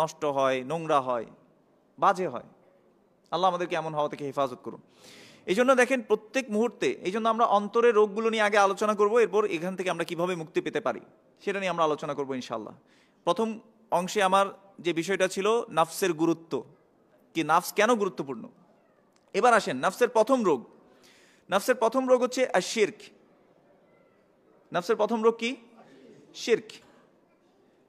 নষ্ট হয়, নোংরা হয়, বাজে হয়। আল্লাহ আমাদেরকে এমন হওয়া থেকে হেফাজত করুন। এই জন্য দেখেন প্রত্যেক মুহূর্তে, এই জন্য আমরা অন্তরের রোগগুলো নিয়ে আগে আলোচনা করব, এরপর এখান থেকে আমরা কিভাবে মুক্তি পেতে পারি সেটা নিয়ে আমরা আলোচনা করবো ইনশাআল্লাহ। প্রথম অংশে আমার যে বিষয়টা ছিল নাফসের গুরুত্ব, কি নাফস কেন গুরুত্বপূর্ণ। এবার আসেন নাফসের প্রথম রোগ। নাফসের প্রথম রোগ হচ্ছে আশিরক। নাফসের প্রথম রোগ কি? শিরক।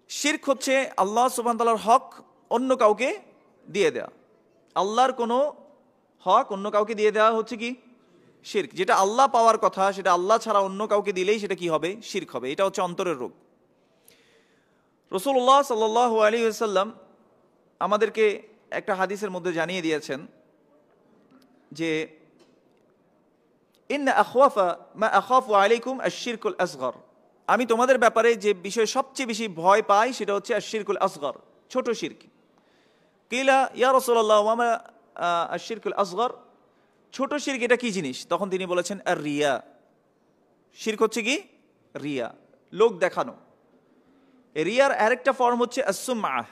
শিরক হচ্ছে আল্লাহ সুবহানাহু ওয়া তাআলার হক অন্য কাউকে দিয়ে দেওয়া। আল্লাহর কোনো হক অন্য কাউকে দিয়ে দেওয়া হচ্ছে কি? শিরক। যেটা আল্লাহ পাওয়ার কথা সেটা আল্লাহ ছাড়া অন্য কাউকে দিলেই সেটা কি হবে? শিরক হবে। এটা হচ্ছে অন্তরের রোগ। রাসূলুল্লাহ সাল্লাল্লাহু আলাইহি ওয়াসাল্লাম আমাদেরকে একটা হাদিসের মধ্যে জানিয়ে দিয়েছেন যে ইন্না আখওয়াফা মা আখাফু আলাইকুম আশ-শিরকুল আসগর। আমি তোমাদের ব্যাপারে যে বিষয় সবচেয়ে বেশি ভয় পাই সেটা হচ্ছে আশ-শিরকুল আসগর, ছোট শিরক। কিলা ইয়া রাসূলুল্লাহ ওয়া মা আশ-শিরকুল আসগর, ছোট শিরক এটা কি জিনিস? তখন তিনি বলেছেন আর রিয়া। শিরক হচ্ছে কি? রিয়া, লোক দেখানো। রিয়ার আরেকটা ফর্ম হচ্ছে আস-সুমআহ,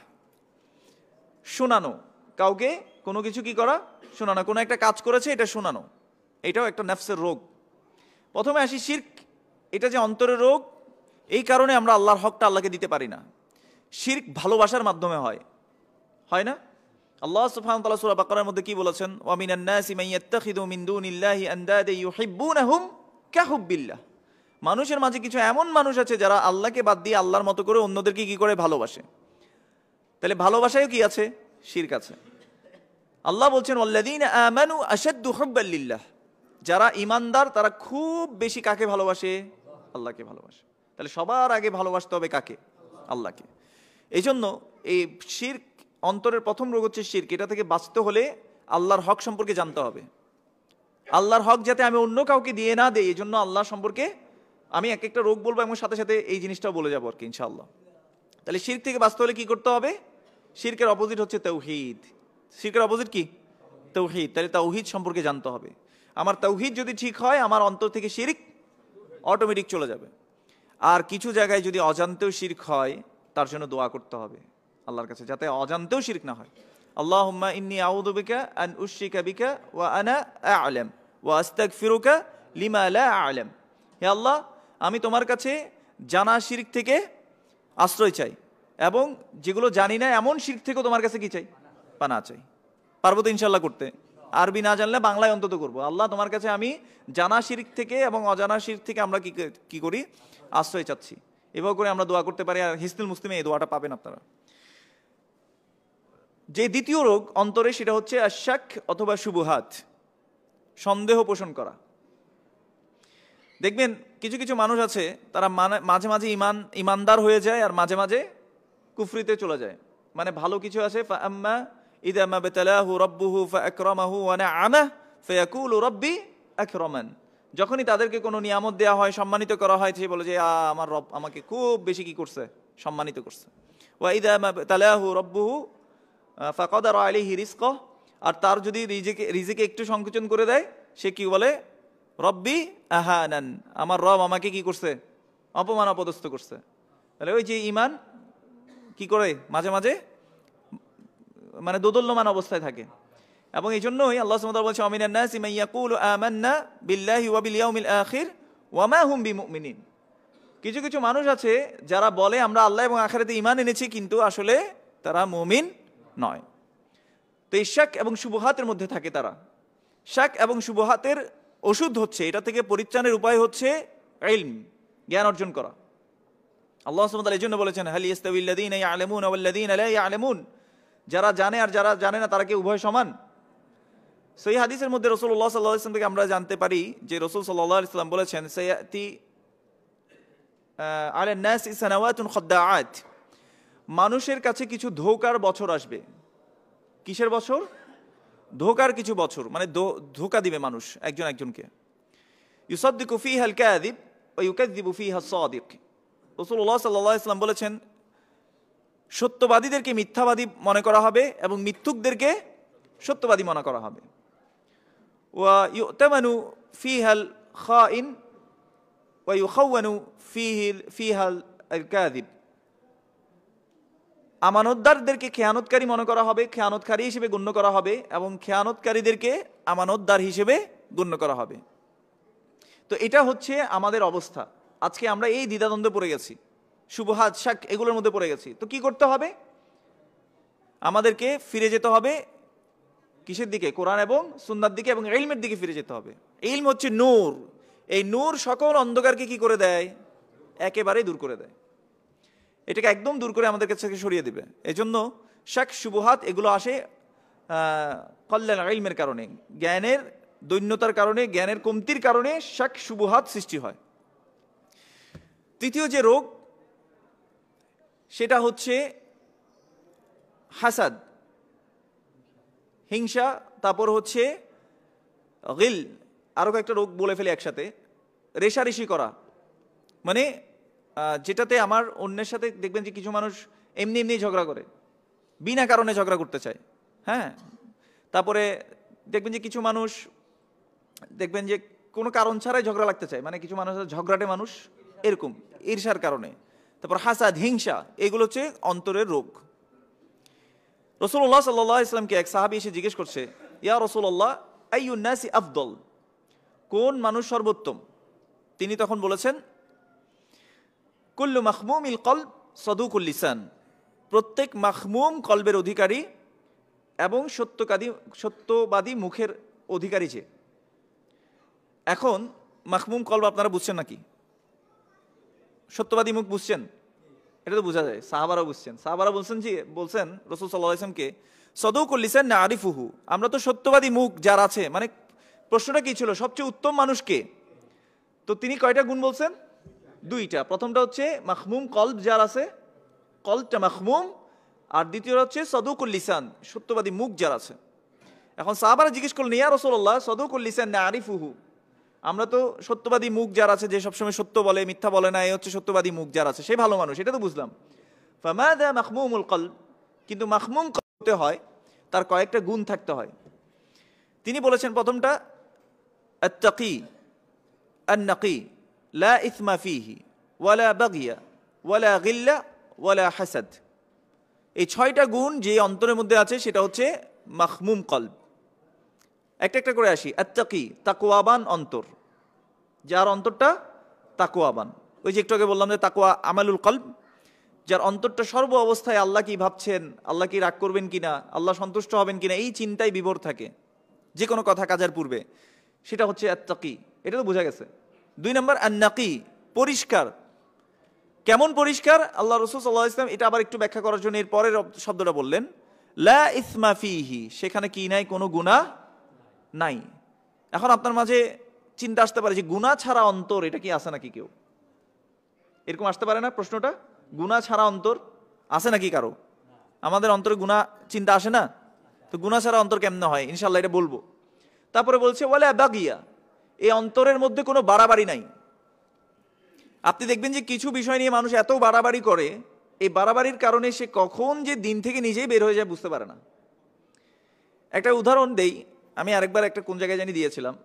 শোনানো। কাউকে কোনো কিছু কি করা? শোনানো। কোনো একটা কাজ করেছে এটা শোনানো, এটাও একটা নফসের রোগ। প্রথমে আসি শিরক, এটা যে অন্তরের রোগ, এই কারণে আমরা আল্লাহর হকটা আল্লাহকে দিতে পারি না। শিরক ভালোবাসার মাধ্যমে হয়, হয় না? আল্লাহ সুবহানাহু ওয়া তাআলা সূরা বাকারার মধ্যে কি বলেছেন? ওয়া মিনান নাসি মান ইয়াত্তাখিযু মিন দুনিল্লাহি আনদাদা ইউহিব্বুনাহুম কাহুব্বিল্লাহ। মানুষের মাঝে কিছু এমন মানুষ আছে যারা আল্লাহকে বাদ দিয়ে আল্লাহর মতো করে অন্যদেরকে কি করে ভালোবাসে। তাহলে ভালোবাসায়ও কি আছে? শিরক আছে। আল্লাহ বলছেন ওয়াল্লাযীনা আমানু আশাদ্দু হুব্বাল লিল্লাহ, যারা ঈমানদার তারা খুব বেশি কাকে ভালোবাসে? আল্লাহকে ভালোবাসে। তাহলে সবার আগে ভালোবাসতে হবে কাকে? আল্লাহকে। এই জন্য এই শিরক, অন্তরের প্রথম রোগ হচ্ছে শিরক। এটা থেকে বাঁচতে হলে আল্লাহর হক সম্পর্কে জানতে হবে। আল্লাহর হক যাতে আমি অন্য কাউকে দিয়ে না দেই, এই জন্য আল্লাহ সম্পর্কে আমি এক একটা রোগ বলবো এবং সাথে সাথে এই জিনিসটাও বলে যাবো আর কি ইনশাআল্লাহ। তাহলে শিরক থেকে বাঁচতে হলে কি করতে হবে? শিরকের অপোজিট হচ্ছে তাওহীদ। শিরকের অপোজিট কি? তাওহীদ। তাহলে তাওহীদ সম্পর্কে জানতে হবে। আমার তাওহীদ যদি ঠিক হয়, আমার অন্তর থেকে শিরক অটোমেটিক চলে যাবে। আর কিছু জায়গায় যদি অজান্তেও শিরক হয়, তার জন্য দোয়া করতে হবে আল্লাহর কাছে, যাতে অজান্তেও শিরক না হয়। আল্লাহুম্মা ইন্নী আউযু বিকা আন উশরিকা বিকা ওয়া আনা আ'লাম ওয়া আস্তাগফিরুকা লিমা লা আ'লাম। হে আল্লাহ, আমি তোমার কাছে জানা শিরক থেকে আশ্রয় চাই, এবং যেগুলো জানি না এমন শিরক থেকেও তোমার কাছে কি চাই? পানা চাই। পারবো তো ইনশাআল্লাহ করতে? আরবি না জানলে বাংলায় অন্তত করবো। আল্লাহ, তোমার কাছে আমি জানা শিরক থেকে এবং অজানা শিরক থেকে আমরা কি করি? আশ্রয় চাচ্ছি। এভাবে করে আমরা দোয়া করতে পারি। আর হিসনুল মুসলিমে এই দোয়াটা পাবেন আপনারা। যে দ্বিতীয় রোগ অন্তরে, সেটা হচ্ছে আশাক অথবা শুবহাত, সন্দেহ পোষণ করা। দেখবেন কিছু কিছু মানুষ আছে, তারা মাঝে মাঝে ইমানদার হয়ে যায় আর মাঝে মাঝে কুফরিতে চলে যায়। মানে ভালো কিছু আছে, ফাআম্মা ইযা মাবতালাহু রাব্বুহু ফাআকরামাহু ওয়া না'আমাহু ফায়াকুলু রাব্বি আকরামান। যখনই তাদেরকে কোনো নিয়ামত দেওয়া হয়, সম্মানিত করা হয়, সে বলে যে আমার রব আমাকে খুব বেশি কি করছে? সম্মানিত করছে। ওয়া ইযা মাবতালাহু রাব্বুহু ফাকাদারা আলাইহি রিজকাহু, আর তার যদি রিজিকে একটু সংকোচন করে দেয়, সে কি বলে? রব্বি আহানান, আমার রব আমাকে কি করছে? অপমান অপদস্থ করছে। তাহলে ওই যে ঈমান কি করে মাঝে মাঝে মানে দোদুল্যমান অবস্থায় থাকে। এবং এই জন্যই আল্লাহ সুবহানাহু ওয়া তাআলা বলেছেন আমিনান নাসি মান ইয়াকুলু আমান্না বিল্লাহি ওয়া বিল ইয়াউমিল আখির ওয়া মা হুম বিমুমিনিন। কিছু কিছু মানুষ আছে যারা বলে আমরা আল্লাহ এবং আখিরাতে ঈমান এনেছি, কিন্তু আসলে তারা মুমিন নয়। তো এই শাক এবং শুবহাতের মধ্যে থাকে তারা। শাক এবং শুবহাতের ওষুধ হচ্ছে, এটা থেকে পরিত্রাণের উপায় হচ্ছে ইলম, জ্ঞান অর্জন করা। আল্লাহ সুবহানাহু ওয়া তাআলা এই জন্য বলেছেন হাল ইয়াস্তাবিল্লাযীনা ইয়া'লামুনা ওয়াল্লাযীনা লা ইয়া'লামুন, যারা জানে আর যারা জানে না তারা কি উভয় সমান? সেই হাদিসের মধ্যে রাসূলুল্লাহ সাল্লাল্লাহু আলাইহি ওয়াসাল্লাম থেকে আমরা জানতে পারি যে রাসূল সাল্লাল্লাহু আলাইহি ওয়াসাল্লাম বলেছেন সায়াতি আলান নাসি সানাওয়াতুন খাদ্দাআত, মানুষের কাছে কিছু ধোঁকার বছর আসবে। কিসের বছর? ধোঁকার কিছু বছর, মানে ধোঁকা দিবে মানুষ একজন একজনকে। ইউসাদ্দিকু ফীহাল কাযিব ওয়া ইউকাযযিবু ফীহা সাদিক। রাসূলুল্লাহ সাল্লাল্লাহু আলাইহি ওয়াসাল্লাম বলেছেন সত্যবাদীদেরকে মিথ্যাবাদী মনে করা হবে এবং মিথ্যুকদেরকে সত্যবাদী মনে করা হবে। ওয়া ইউতামানু ফীহাল খাইন ওয়া ইউখাওয়ানু ফীহাল কাযিব, আমানতদারদেরকে খেয়ানতকারী মনে করা হবে, খেয়ানতকারী হিসেবে গণ্য করা হবে, এবং খেয়ানতকারীদেরকে আমানতদার হিসেবে গণ্য করা হবে। তো এটা হচ্ছে আমাদের অবস্থা। আজকে আমরা এই দ্বিধাদ্বন্দ্বে পড়ে গেছি, শুবহাত শাক এগুলোর মধ্যে পড়ে গেছি। তো কি করতে হবে? আমাদেরকে ফিরে যেতে হবে কিসের দিকে? কোরআন এবং সুন্নাহর দিকে, এবং ইলমের দিকে ফিরে যেতে হবে। ইলম হচ্ছে নূর। এই নূর সকল অন্ধকারকে কি করে দেয়? একেবারেই দূর করে দেয়। এটাকে একদম দূর করে আমাদের কাছে সরিয়ে দিবে। এজন্য শাক শুবহাত এগুলো আসে কল্যাণ ইলমের কারণে, জ্ঞানের দৈন্যতার কারণে, জ্ঞানের কমতির কারণে শাক শুবহাত সৃষ্টি হয়। তৃতীয় যে রোগ, সেটা হচ্ছে হাসাদ, হিংসা। তারপর হচ্ছে গিল, আরো একটা রোগ বলে ফেলে একসাথে, রেশারেশি করা। মানে যেটাতে আমার অন্যের সাথে দেখবেন যে কিছু মানুষ এমনি এমনি ঝগড়া করে, বিনা কারণে ঝগড়া করতে চায়। হ্যাঁ, তারপরে দেখবেন যে কিছু মানুষ দেখবেন যে কোনো কারণ ছাড়াই ঝগড়া লাগতে চায়। মানে কিছু মানুষ ঝগড়াটে মানুষ, এরকম ঈর্ষার কারণে। তারপর হাসাদ, হিংসা, এগুলো হচ্ছে অন্তরের রোগ। রাসূলুল্লাহ সাল্লাল্লাহু আলাইহি ওয়াসাল্লামকে এক সাহাবী এসে জিজ্ঞেস করছে, ইয়া রাসূলুল্লাহ আইয়ুন নাসি আফদল, কোন মানুষ সর্বোত্তম? তিনি তখন বলেছেন কুল্লু মাখমুমিল কলব সাদুকুল লিসান, প্রত্যেক মাখমুম কলবের অধিকারী এবং সত্যবাদী মুখের অধিকারী যে। এখন মাখমুম কলব আপনারা বুঝছেন নাকি? সত্যবাদী মুখ বুঝছেন? এটা তো বোঝা যায়, সাহাবারা বুঝছেন। সাহাবারা বলছেন রাসূল সাল্লাল্লাহু আলাইহি ওয়াসাল্লামকে সাদুকুল লিসান নারিফুহু, আমরা তো সত্যবাদী মুখ যার আছে, মানে প্রশ্নটা কি ছিল, সবচেয়ে উত্তম মানুষকে। তো তিনি কয়টা গুণ বলছেন? দুইটা। প্রথমটা হচ্ছে মাখমুম কলব যার আছে, কলবটা মাখমুম, আর দ্বিতীয়টা হচ্ছে সাদুকুল লিসান, সত্যবাদী মুখ যার আছে। এখন সাহাবারা জিজ্ঞেস করলেন, ইয়া রাসূলুল্লাহ সাদুকুল লিসান নারিফুহু, আমরা তো সত্যবাদী মুখ যার আছে, যে সবসময় সত্য বলে, মিথ্যা বলে না, এই হচ্ছে সত্যবাদী মুখ যার আছে, সেই ভালো মানুষ, এটা তো বুঝলাম। ফামাদা মাখমুমুল কলব, কিন্তু মাখমুম করতে হয় তার কয়েকটা গুণ থাকতে হয়। তিনি বলেছেন প্রথমটা আত-তাকি আন-নাকি লা ইসমা ফিহি ওয়ালা বাগিয়া ওয়ালা গিল্লা ওয়ালা হাসাদ। এই 6টা গুণ যে অন্তরের মধ্যে আছে সেটা হচ্ছে মাখমুম কলব। একটা একটা করে আসি। আত-তাকি, তাকওয়াবান অন্তর, যার অন্তরটা তাকওয়াবান। ওই যে একটু আগে বললাম যে তাকওয়া আমালুল কলব, যার অন্তরটা সর্ব অবস্থায় আল্লাহ কি ভাবছেন, আল্লাহ কি রাগ করবেন কিনা, আল্লাহ সন্তুষ্ট হবেন কিনা, এই চিন্তায় বিভোর থাকে যে কোনো কথা কাজের পূর্বে, সেটা হচ্ছে আত-তাকি। এটা তো বোঝা গেছে। 2 নম্বর আন-নাকি, পরিষ্কার। কেমন পরিষ্কার? আল্লাহ রাসূল সাল্লাল্লাহু আলাইহি ওয়াসাল্লাম এটা আবার একটু ব্যাখ্যা করার জন্য এর পরের শব্দটা বললেন, লা ইসমা ফিহি, সেখানে কি নাই, কোনো গুনাহ নাই। এখন আপনার মাঝে চিন্তা আসতে পারে যে গুনাহ ছাড়া অন্তর, এটা কি আছে নাকি? কেউ এরকম আসতে পারে না প্রশ্নটা? গুনাহ ছাড়া অন্তর আছে নাকি কারো? আমাদের অন্তরে গুনাহ চিন্তা আসে না? তো গুনাহ ছাড়া অন্তর কেমনে হয়, ইনশাআল্লাহ এটা বলবো। তারপরে বলছে ওয়ালা বাগিয়া, এই অন্তরের মধ্যে কোনো বাড়াবাড়ি নাই। আপনি দেখবেন যে কিছু বিষয় নিয়ে মানুষ এত বাড়াবাড়ি করে, এই বাড়াবাড়ির কারণে সে কখন যে দিন থেকে নিজেই বের হয়ে যায় বুঝতে পারে না। একটা উদাহরণ দেই, আমি আরেকবার একটা কোন জায়গায় জানি দিয়েছিলাম।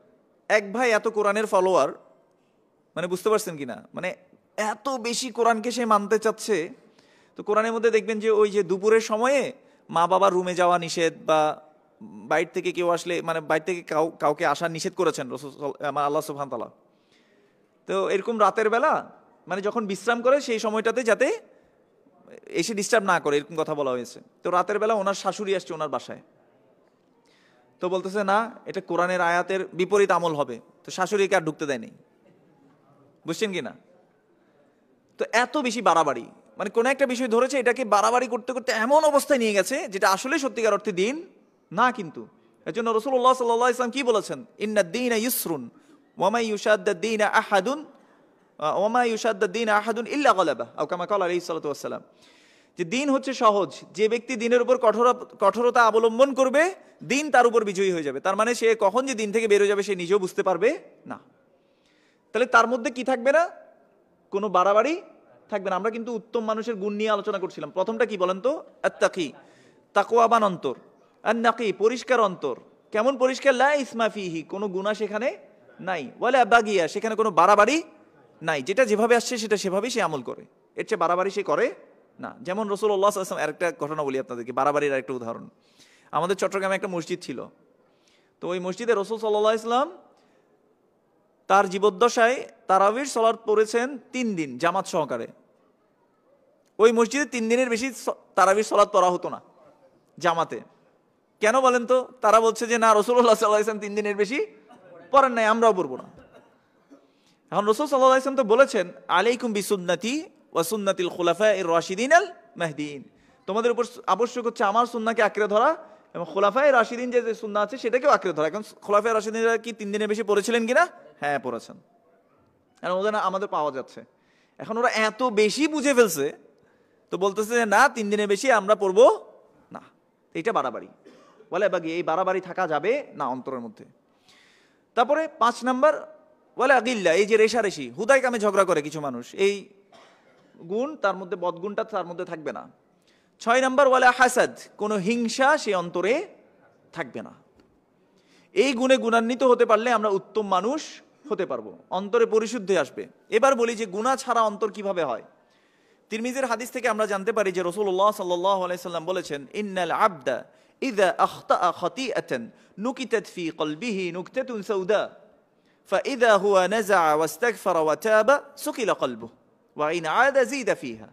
এক ভাই এত কোরআনের ফলোয়ার, মানে বুঝতে পারছেন কিনা, মানে এত বেশি কোরআনকে সে মানতে চাচ্ছে। তো কোরআনের মধ্যে দেখবেন যে ওই যে দুপুরের সময়ে মা বাবার রুমে যাওয়া নিষেধ, বা বাইরে থেকে কেউ আসলে, মানে বাইরে থেকে কাউকে আসা নিষেধ করেছেন আল্লাহ সুবহানাহু ওয়া তাআলা। তো এরকম রাতের বেলা, মানে যখন বিশ্রাম করে সেই সময়টাতে যাতে এসে ডিস্টার্ব না করে, এরকম কথা বলা হয়েছে। তো রাতের বেলা ওনার শাশুড়ি আসছে ওনার বাসায়, তো বলতেছে না এটা কোরআনের আয়াতের বিপরীত আমল হবে, তো শাশুড়িকে আর ঢুকতে দেয়নি। বুঝছেন কি না? তো এত বেশি বাড়াবাড়ি, মানে কোন একটা বিষয় ধরেছে, এটাকে বাড়াবাড়ি করতে করতে এমন অবস্থায় নিয়ে গেছে যেটা আসলে সত্যিকার অর্থে দিন না। কিন্তু এর জন্য রাসূলুল্লাহ সাল্লাল্লাহু আলাইহি ওয়াসাল্লাম কি বলেছেন, ইন্নাদ-দীনা ইউসরুন ওয়া মা ইউশাদ্দাদ-দীনা আহাদুন ইল্লা গালাবা, আও কামা ক্বালা আলাইহিস সালাতু ওয়াস সালাম, যে দিন হচ্ছে সহজ, যে ব্যক্তি দিনের উপর কঠোরতা অবলম্বন করবে, দিন তার উপর বিজয়ী হয়ে যাবে। তার মানে সে কখন যে দিন থেকে বের হয়ে যাবে সে নিজেও বুঝতে পারবে না। তাহলে তার মধ্যে কি থাকবে না? কোনো বাড়াবাড়ি থাকবে না। আমরা কিন্তু উত্তম মানুষের গুণ নিয়ে আলোচনা করছিলাম। প্রথমটা কি বলেন তো? আত-তাকি, তাকওয়াবান অন্তর। আন-নাকি, পরিষ্কার অন্তর। কেমন পরিষ্কার? লা ইসমা ফিহি, কোনো গুনাহ সেখানে নাই। ওয়ালা বাগিয়া, সেখানে কোনো বাড়াবাড়ি নাই। যেটা যেভাবে আসছে সেটা সেভাবেই সে আমল করে, এর চেয়ে বাড়াবাড়ি সে করে না। যেমন রাসূলুল্লাহ সাল্লাল্লাহু আলাইহি ওয়াসাল্লাম, আরেকটা ঘটনা বলি আপনাদেরকে, বাড়াবাড়ির আরেকটা উদাহরণ। আমাদের চট্টগ্রামে একটা মসজিদ ছিল, তো ওই মসজিদে রাসূল সাল্লাল্লাহু আলাইহি ওয়াসাল্লাম তার জীবদ্দশায় তারাবির সালাত পড়েছেন 3 দিন জামাত সহকারে। ওই মসজিদে 3 দিনের বেশি তারাবির সালাত পড়া হতো না জামাতে। কেন বলেন তো? তারা বলছে যে না, রাসূলুল্লাহ সাল্লাল্লাহু আলাইহি ওয়াসাল্লাম 3 দিনের বেশি পড়েন নাই, আমরাও পড়বো না। এখন রাসূল সাল্লাল্লাহু আলাইহি ওয়াসাল্লাম তো বলেছেন, আলাইকুম বিসুন্নতি ওয়া সুন্নাতিল খুলাফায়ে রাশিদিন আল মাহদিয়িন, তোমাদের উপর আবশ্যক হচ্ছে আমার সুন্নাহকে আঁকড়ে ধরা এবং খুলাফায়ে রাশিদিন যে সুন্নাহ আছে সেটাকেও আঁকড়ে ধরা। এখন খুলাফায়ে রাশিদিনরা কি 3 দিনের বেশি পড়েছিলেন কিনা? হ্যাঁ, পড়েছেন। কারণ ওদের আমাদের পাওয়া যাচ্ছে। এখন ওরা এত বেশি বুঝে ফেলছে, তো বলতেছে যে না, 3 দিনের বেশি আমরা পড়বো না। এইটা বাড়াবাড়ি। বলে বাকি এই বাড়াবাড়ি থাকা যাবে না অন্তরের মধ্যে। তারপরে 5 নাম্বার ওয়ালা গিল্লা, এই যে রেশারেশি, হুদায় কামে ঝগড়া করে কিছু মানুষ, এই গুণ তার মধ্যে, বদগুণটা তার মধ্যে থাকবে না। 6 নাম্বার ওয়ালা হাসাদ, কোনো হিংসা সে অন্তরে থাকবে না। এই গুণে গুণান্বিত হতে পারলে আমরা উত্তম মানুষ হতে পারবো, অন্তরে পরিশুদ্ধি আসবে। এবার বলি যে গুনাহ ছাড়া অন্তর কিভাবে হয়। তিরমিজির হাদিস থেকে আমরা জানতে পারি যে রাসূলুল্লাহ সাল্লাল্লাহু আলাইহি সাল্লাম বলেছেন, ইন্নাল আবদা ইযা আখতাআ খাতিআতান নুকিতাত ফি কলবিহি নুকতাতুন সাউদা ফাইযা হুয়া নাযআ ওয়াস্তাগফারা ওয়া তাবা সুকিলা কলবুহু ওয়া ইন আদা যিদা ফিহা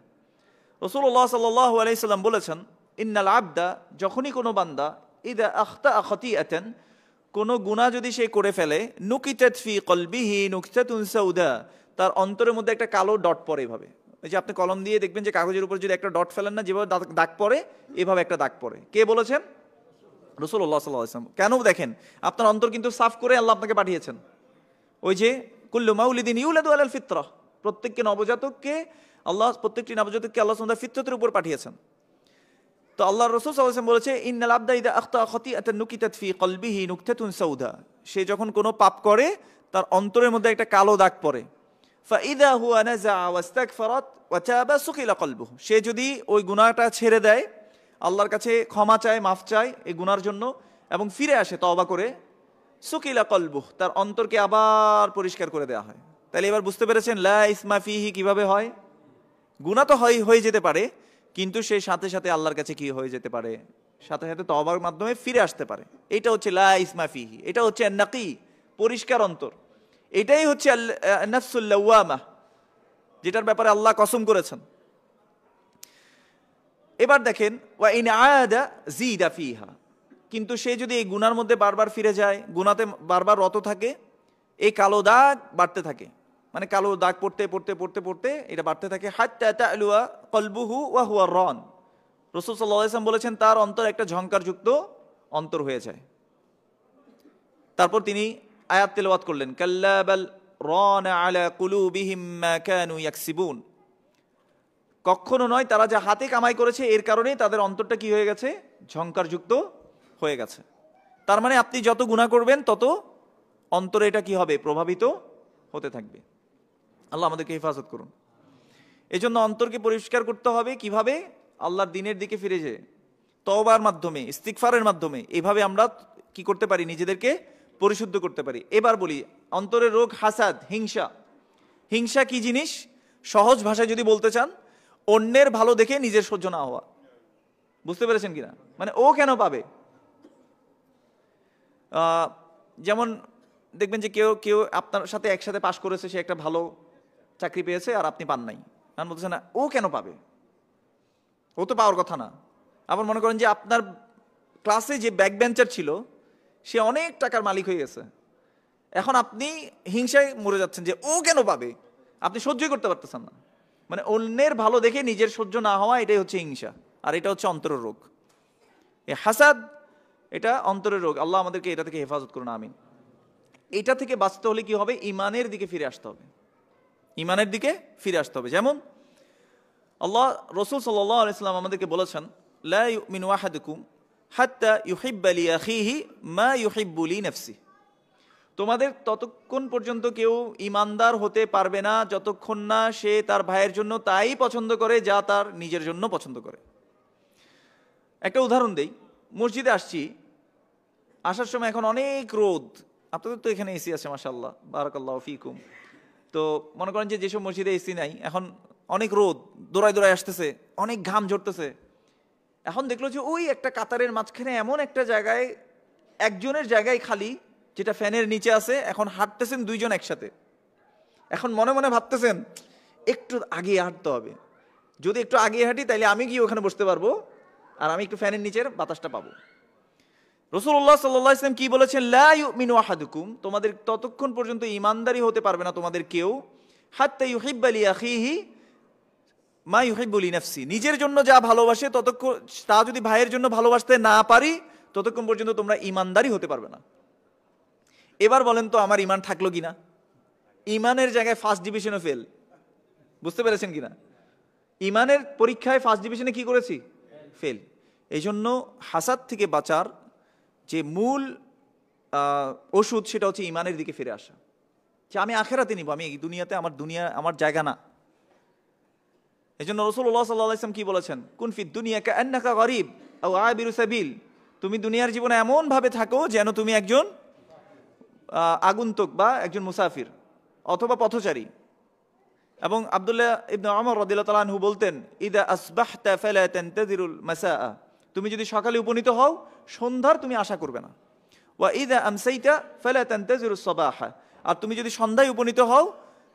রাসূলুল্লাহ সাল্লাল্লাহু আলাইহি সাল্লাম বলেছেন, ইন্নাল আবদা, যখনই কোনো বান্দা, ইদা আখতা খাতিআতান, কোনো গুনাহ যদি সে করে ফেলে, নুকিতাত ফি কলবিহি নুকতাতুন সাউদা, তার অন্তরের মধ্যে একটা কালো ডট পড়ে এভাবে। এই যে আপনি কলম দিয়ে দেখবেন যে কাগজের উপর যদি একটা ডট ফেলেন না, যেভাবে দাগ পড়ে, এভাবে একটা দাগ পড়ে। কে বলেছেন? রাসূলুল্লাহ সাল্লাল্লাহু আলাইহি ওয়াসাল্লাম। কেন? দেখেন, আপনার অন্তর কিন্তু সাফ করে আল্লাহ আপনাকে পাঠিয়েছেন। ওই যে কুল্লু মাউলিদিন ইউলাদু আলাল ফিতরাহ, প্রত্যেকটি নবজাতককে আল্লাহ সুবহানাহু ওয়া তাআলা ফিতরতের উপর পাঠিয়েছেন। তো আল্লাহর রাসূল সাল্লাল্লাহু আলাইহি ওয়াসাল্লাম বলেছে, ইন্নাল আবদা ইযা আখতা খাতিআতান নুকিতাত ফি কলবিহি নুকতাতুন সাউদা, সে যখন কোনো পাপ করে তার অন্তরের মধ্যে একটা কালো দাগ পড়ে। ফাইদা হুয়া নাযা ওয়াস্তাগফারাত ওয়া তাবা সুকিলা কলবুহু, সে যদি ওই গুনাহটা ছেড়ে দেয়, আল্লাহর কাছে ক্ষমা চায়, মাফ চায় এই গুনার জন্য, এবং ফিরে আসে তওবা করে, সুকিলা কলবুহু, তার অন্তরকে আবার পরিষ্কার করে দেওয়া হয়। তাহলে এবার বুঝতে পেরেছেন লা ইসমা ফিহি কিভাবে হয়? গুনাহ তো হয়ে যেতে পারে, কিন্তু সে সাথে সাথে আল্লাহর কাছে কি হয়ে যেতে পারে, সাথে সাথে তওবার মাধ্যমে ফিরে আসতে পারে। এটা হচ্ছে লা ইসমা ফিহি, এটা হচ্ছে আন-নাকি, পরিষ্কার অন্তর। এটাই হচ্ছে নাফসুল লাওয়ামা, যেটার ব্যাপারে আল্লাহ কসম করেছেন। এবার দেখেন, ওয়া ইন আদা জিদা ফিহা, কিন্তু সে যদি এই গুনার মধ্যে বারবার ফিরে যায়, গুনাতে বারবার রত থাকে, এই কালো দাগ বাড়তে থাকে, মানে কালো দাগ পড়তে পড়তে পড়তে পড়তে এটা বাড়তে থাকে। হাত্তা তা'লুয়া কলবুহু ওয়া হুয়া রান, রাসূল সাল্লাল্লাহু আলাইহি ওয়াসাল্লাম বলেছেন তার অন্তর একটা ঝংকারযুক্ত অন্তর হয়ে যায়। তারপর তিনি আয়াত তেলাওয়াত করলেন, কাল্লা বাল রানা আলা কুলুবিহিম মা কানু ইয়াকসিবুন, কখনো নয়, তারা যা হাতে কামাই করেছে এর কারণেই তাদের অন্তরটা কি হয়ে গেছে? ঝংকারযুক্ত হয়ে গেছে। তার মানে আপনি যত গুনাহ করবেন তত অন্তরে এটা কি হবে? প্রভাবিত হতে থাকবে। আল্লাহ আমাদেরকে হেফাজত করুন। এজন্য অন্তরকে পরিষ্কার করতে হবে কিভাবে? আল্লাহর দ্বীনের দিকে ফিরে যেয়ে, তওবার মাধ্যমে, ইস্তিগফারের মাধ্যমে। এভাবে আমরা কি করতে পারি? নিজেদেরকে পরিশুদ্ধ করতে পারি। এবার বলি, অন্তরের রোগ হাসাদ, হিংসা। হিংসা কি জিনিস? সহজ ভাষায় যদি বলতে চান, অন্যের ভালো দেখে নিজের সহ্য না হওয়া। বুঝতে পেরেছেন কিনা? মানে ও কেন পাবে? যেমন দেখবেন যে কেউ কেউ আপনার সাথে একসাথে পাশ করেছে, সে একটা ভালো চাকরি পেয়েছে আর আপনি পান নাই, আর বলতেছে না ও কেন পাবে, ও তো পাওয়ার কথা না। আবার মনে করেন যে আপনার ক্লাসে যে ব্যাক বেঞ্চার ছিল সে অনেক টাকার মালিক হয়ে গেছে, এখন আপনি হিংসায় মরে যাচ্ছেন যে ও কেন পাবে, আপনি সহ্যই করতে পারতেছেন না। মানে অন্যের ভালো দেখে নিজের সহ্য না হওয়া, এটাই হচ্ছে হিংসা, আর এটা হচ্ছে অন্তরের রোগ। এই হাসাদ, এটা অন্তরের রোগ। আল্লাহ আমাদেরকে এটা থেকে হেফাজত করুন, আমিন। এটা থেকে বাঁচতে হলে কি হবে? ইমানের দিকে ফিরে আসতে হবে, ইমানের দিকে ফিরে আসতে হবে। যেমন আল্লাহ, রাসূল সাল্লাল্লাহু আলাইহি ওয়াসাল্লাম আমাদেরকে বলেছেন, লা ইউমিনু আহাদুকুম হাত্তা ইউহিব্বা লিআখিহি মা ইউহিব্বু লিনাফসিহি, তোমাদের ততক্ষণ পর্যন্ত কেউ ইমানদার হতে পারবে না যতক্ষণ না সে তার ভাইয়ের জন্য তাই পছন্দ করে যা তার নিজের জন্য পছন্দ করে। একটা উদাহরণ দেই, মসজিদে আসছি, আসার সময় এখন অনেক রোদ, আপনাদের তো এখানে এসি আছে মাশাআল্লাহ, বারাকাল্লাহু ফিকুম। তো মনে করেন যে যেসব মসজিদে এসি নাই, এখন অনেক রোদ, দৌড়ায় দৌড়ায় আসতেছে, অনেক ঘাম ঝরতেছে। এখন দেখলো যে ওই একটা কাতারের মাঝখানে এমন একটা জায়গায়, একজনের জায়গায় খালি, যেটা ফ্যানের নিচে আছে, এখন হাঁটতেছেন দুইজন একসাথে। এখন মনে মনে ভাবতেছেন একটু আগে হাঁটতে হবে, যদি একটু আগে হাঁটি তাইলে আমি কি ওখানে বসতে পারবো, আর আমি একটু ফ্যানের নিচের বাতাসটা পাবো। রাসূলুল্লাহ সাল্লাল্লাহু আলাইহি ওয়াসাল্লাম কি বলেছেন? লা ইউমিনু আহাদুকুম, তোমাদের ততক্ষণ পর্যন্ত ইমানদারি হতে পারবে না তোমাদের কেউ, হাত্তা ইউহিব্বা লিআখিহি মা ইউহিব্বু লিনাফসি, নিজের জন্য যা ভালোবাসে ততক্ষণ তা যদি ভাইয়ের জন্য ভালোবাসতে না পারি, ততক্ষণ পর্যন্ত তোমরা ইমানদারি হতে পারবে না। এবার বলেন তো আমার ইমান থাকলো কিনা? ইমানের জায়গায় ফার্স্ট ডিভিশনে ফেল। বুঝতে পেরেছেন কিনা? ইমানের পরীক্ষায় ফার্স্ট ডিভিশনে কি করেছি? ফেল। এই জন্য হাসাদ থেকে বাঁচার যে মূল ওষুধ, সেটা হচ্ছে ইমানের দিকে ফিরে আসা, যে আমি আখেরাতে নিব, আমি এই দুনিয়াতে, আমার দুনিয়া আমার জায়গা না। এই জন্য রাসূলুল্লাহ সাল্লাল্লাহু আলাইহি ওয়াসাল্লাম কি বলেছেন? কুন ফিদ দুনিয়া কাআন্নাকা গরীব আও আবিরু সাবিল, তুমি দুনিয়ার জীবনে এমন ভাবে থাকো যেন তুমি একজন আগন্তুক বা একজন মুসাফির অথবা পথচারী। এবং আব্দুল্লাহ ইবনে ওমর রাদিয়াল্লাহু তাআলা আনহু বলতেন, ইদা আসবাহতা ফালা তানতাযিরুল মাসাআ, তুমি যদি সকালে উপনীত হও সন্ধ্যার তুমি আশা করবে না। ওয়া ইদা আমসাইতা ফালা তানতাযিরুস সাবাহা, আর তুমি যদি সন্ধ্যায় উপনীত হও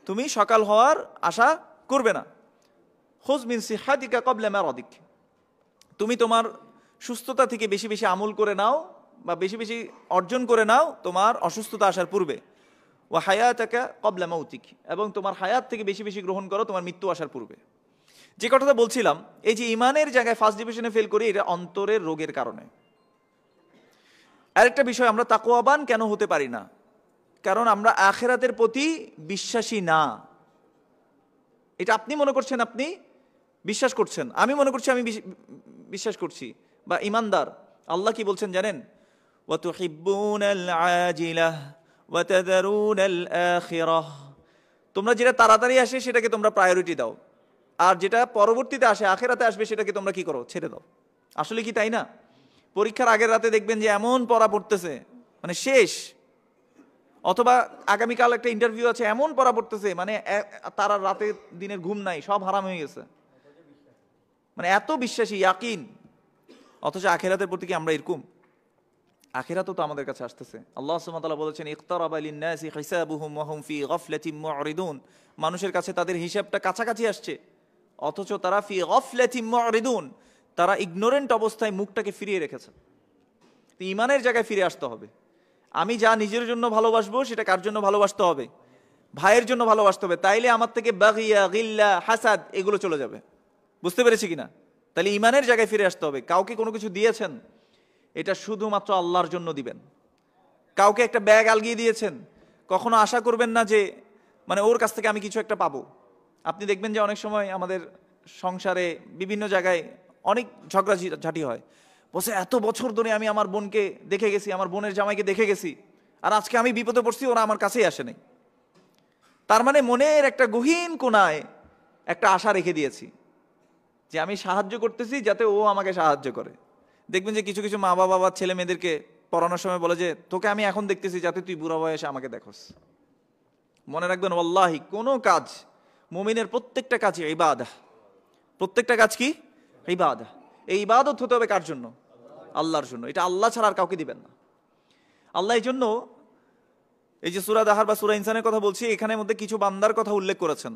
তুমি সকাল হওয়ার আশা করবে না। খুয মিন সিহাতিকা ক্বাবলা মারাদিক, তুমি তোমার সুস্থতা থেকে বেশি বেশি আমল করে নাও বা বেশি বেশি অর্জন করে নাও তোমার অসুস্থতা আসার পূর্বে। ওয়া হায়াতাকা ক্বাবলা মাউতিক, এবং তোমার হায়াত থেকে বেশি বেশি গ্রহণ করো তোমার মৃত্যু আসার পূর্বে। যে কথাটা বলছিলাম, এই যে ইমানের জায়গায় ফার্স্ট ডিভিশনে ফেল করি, এটা অন্তরের রোগের কারণে। আরেকটা বিষয়, আমরা তাকওয়াবান কেন হতে পারি না? কারণ আমরা আখিরাতের প্রতি বিশ্বাসী না। এটা আপনি মনে করছেন আপনি বিশ্বাস করছেন, আমি মনে করছি আমি বিশ্বাস করছি বা ইমানদার। আল্লাহ কি বলছেন জানেন? ওয়া তুহিব্বুনাল আজিলাহ ওয়া তাযারুনাল আখিরাহ, তোমরা যেটা তাড়াতাড়ি আসে সেটাকে তোমরা প্রায়োরিটি দাও, আর যেটা পরবর্তীতে আসে আখিরাতে আসবে সেটাকে তোমরা কি করো? ছেড়ে দাও। আসলে কি তাই না? পরীক্ষার আগের রাতে দেখবেন যে এমন পড়া পড়তেছে মানে শেষ, অথবা আগামীকাল একটা ইন্টারভিউ আছে, এমন পড়া পড়তেছে মানে তার আর রাতে দিনের ঘুম নাই, সব হারাম হয়ে গেছে, মানে এত বিশ্বাসী ইয়াকিন। অথচ আখিরাতের প্রতি কি আমরা এরকম? আখিরাতও তো আমাদের কাছে আসতেছে। আল্লাহ সুবহানাহু ওয়া তাআলা বলেছেন ইকতারাবা লিন-নাসি হিসাবুহুম ওয়া হুম ফি গাফলাতিন মুরিদুন, মানুষের কাছে তাদের হিসাবটা কাছাকাছি আসছে, অথচ তারা ফি গাফলাতিন মুরিদুন, তারা ইগনোরেন্ট অবস্থায় মুখটাকে ফিরিয়ে রেখেছে। তো ঈমানের জায়গায় ফিরে আসতে হবে। আমি যা নিজের জন্য ভালোবাসবো সেটা কার জন্য ভালোবাসতে হবে? ভাইয়ের জন্য ভালোবাসতে হবে, তাইলে আমার থেকে বাগিয়া, গিল্লা, হাসাদ এগুলো চলে যাবে। বুঝতে পেরেছি কিনা? তাহলে ঈমানের জায়গায় ফিরে আসতে হবে। কাউকে কোনো কিছু দিয়েছেন, এটা শুধুমাত্র আল্লাহর জন্য দিবেন। কাউকে একটা ব্যাগ আলগিয়ে দিয়েছেন, কখনো আশা করবেন না যে মানে ওর কাছ থেকে আমি কিছু একটা পাবো। আপনি দেখবেন যে অনেক সময় আমাদের সংসারে বিভিন্ন জায়গায় অনেক ঝগড়াঝাটি হয়, বসে এত বছর ধরে আমি আমার বোনকে দেখে গেছি, আমার বোনের জামাইকে দেখে গেছি, আর আজকে আমি বিপদে পড়ছি, ওরা আমার কাছেই আসে নাই। তার মানে মনের একটা গহীন কোণায় একটা আশা রেখে দিয়েছি যে আমি সাহায্য করতেছি যাতে ও আমাকে সাহায্য করে। দেখবেন যে কিছু কিছু মা বাবা বা ছেলে মেয়েদেরকে পড়ানোর সময় বলে যে তোকে আমি এখন দেখতেছি যাতে তুই বুড়া বয়সে আমাকে দেখোস। মনে রাখবেন ওয়াল্লাহি কোনো কাজ, মুমিনের প্রত্যেকটা কাজই ইবাদত। প্রত্যেকটা কাজ কি? ইবাদত। এই ইবাদত হতে হবে কার জন্য? আল্লাহর জন্য। এটা আল্লাহ ছাড়া আর কাউকে দিবেন না। আল্লাহ এই জন্য এই যে সূরা দাহার বা সূরা ইনসানের কথা বলছি, এখানের মধ্যে কিছু বান্দার কথা উল্লেখ করেছেন।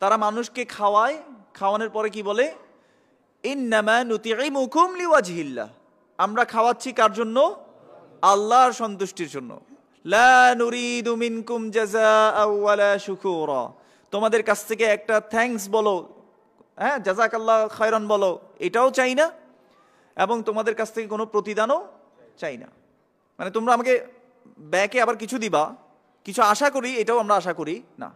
তারা মানুষকে খাওয়ায়, খাওয়ানোর পরে কি বলে? ইন্নামা নুতিইমুকুম লিওয়াজহিল্লাহ, আমরা খাওয়াচ্ছি কার জন্য? আল্লাহর সন্তুষ্টির জন্য। লা নুরিদু মিনকুম জাযাআও ওয়ালা শুকুরা, তোমাদের কাছ থেকে একটা থ্যাঙ্কস বলো, হ্যাঁ জাযাকাল্লাহ খায়রান বলো, এটাও চাই না, এবং তোমাদের কাছ থেকে কোনো প্রতিদানও চাই না। মানে তোমরা আমাকে ব্যাকে আবার কিছু দিবা, কিছু আশা করি, এটাও আমরা আশা করি না,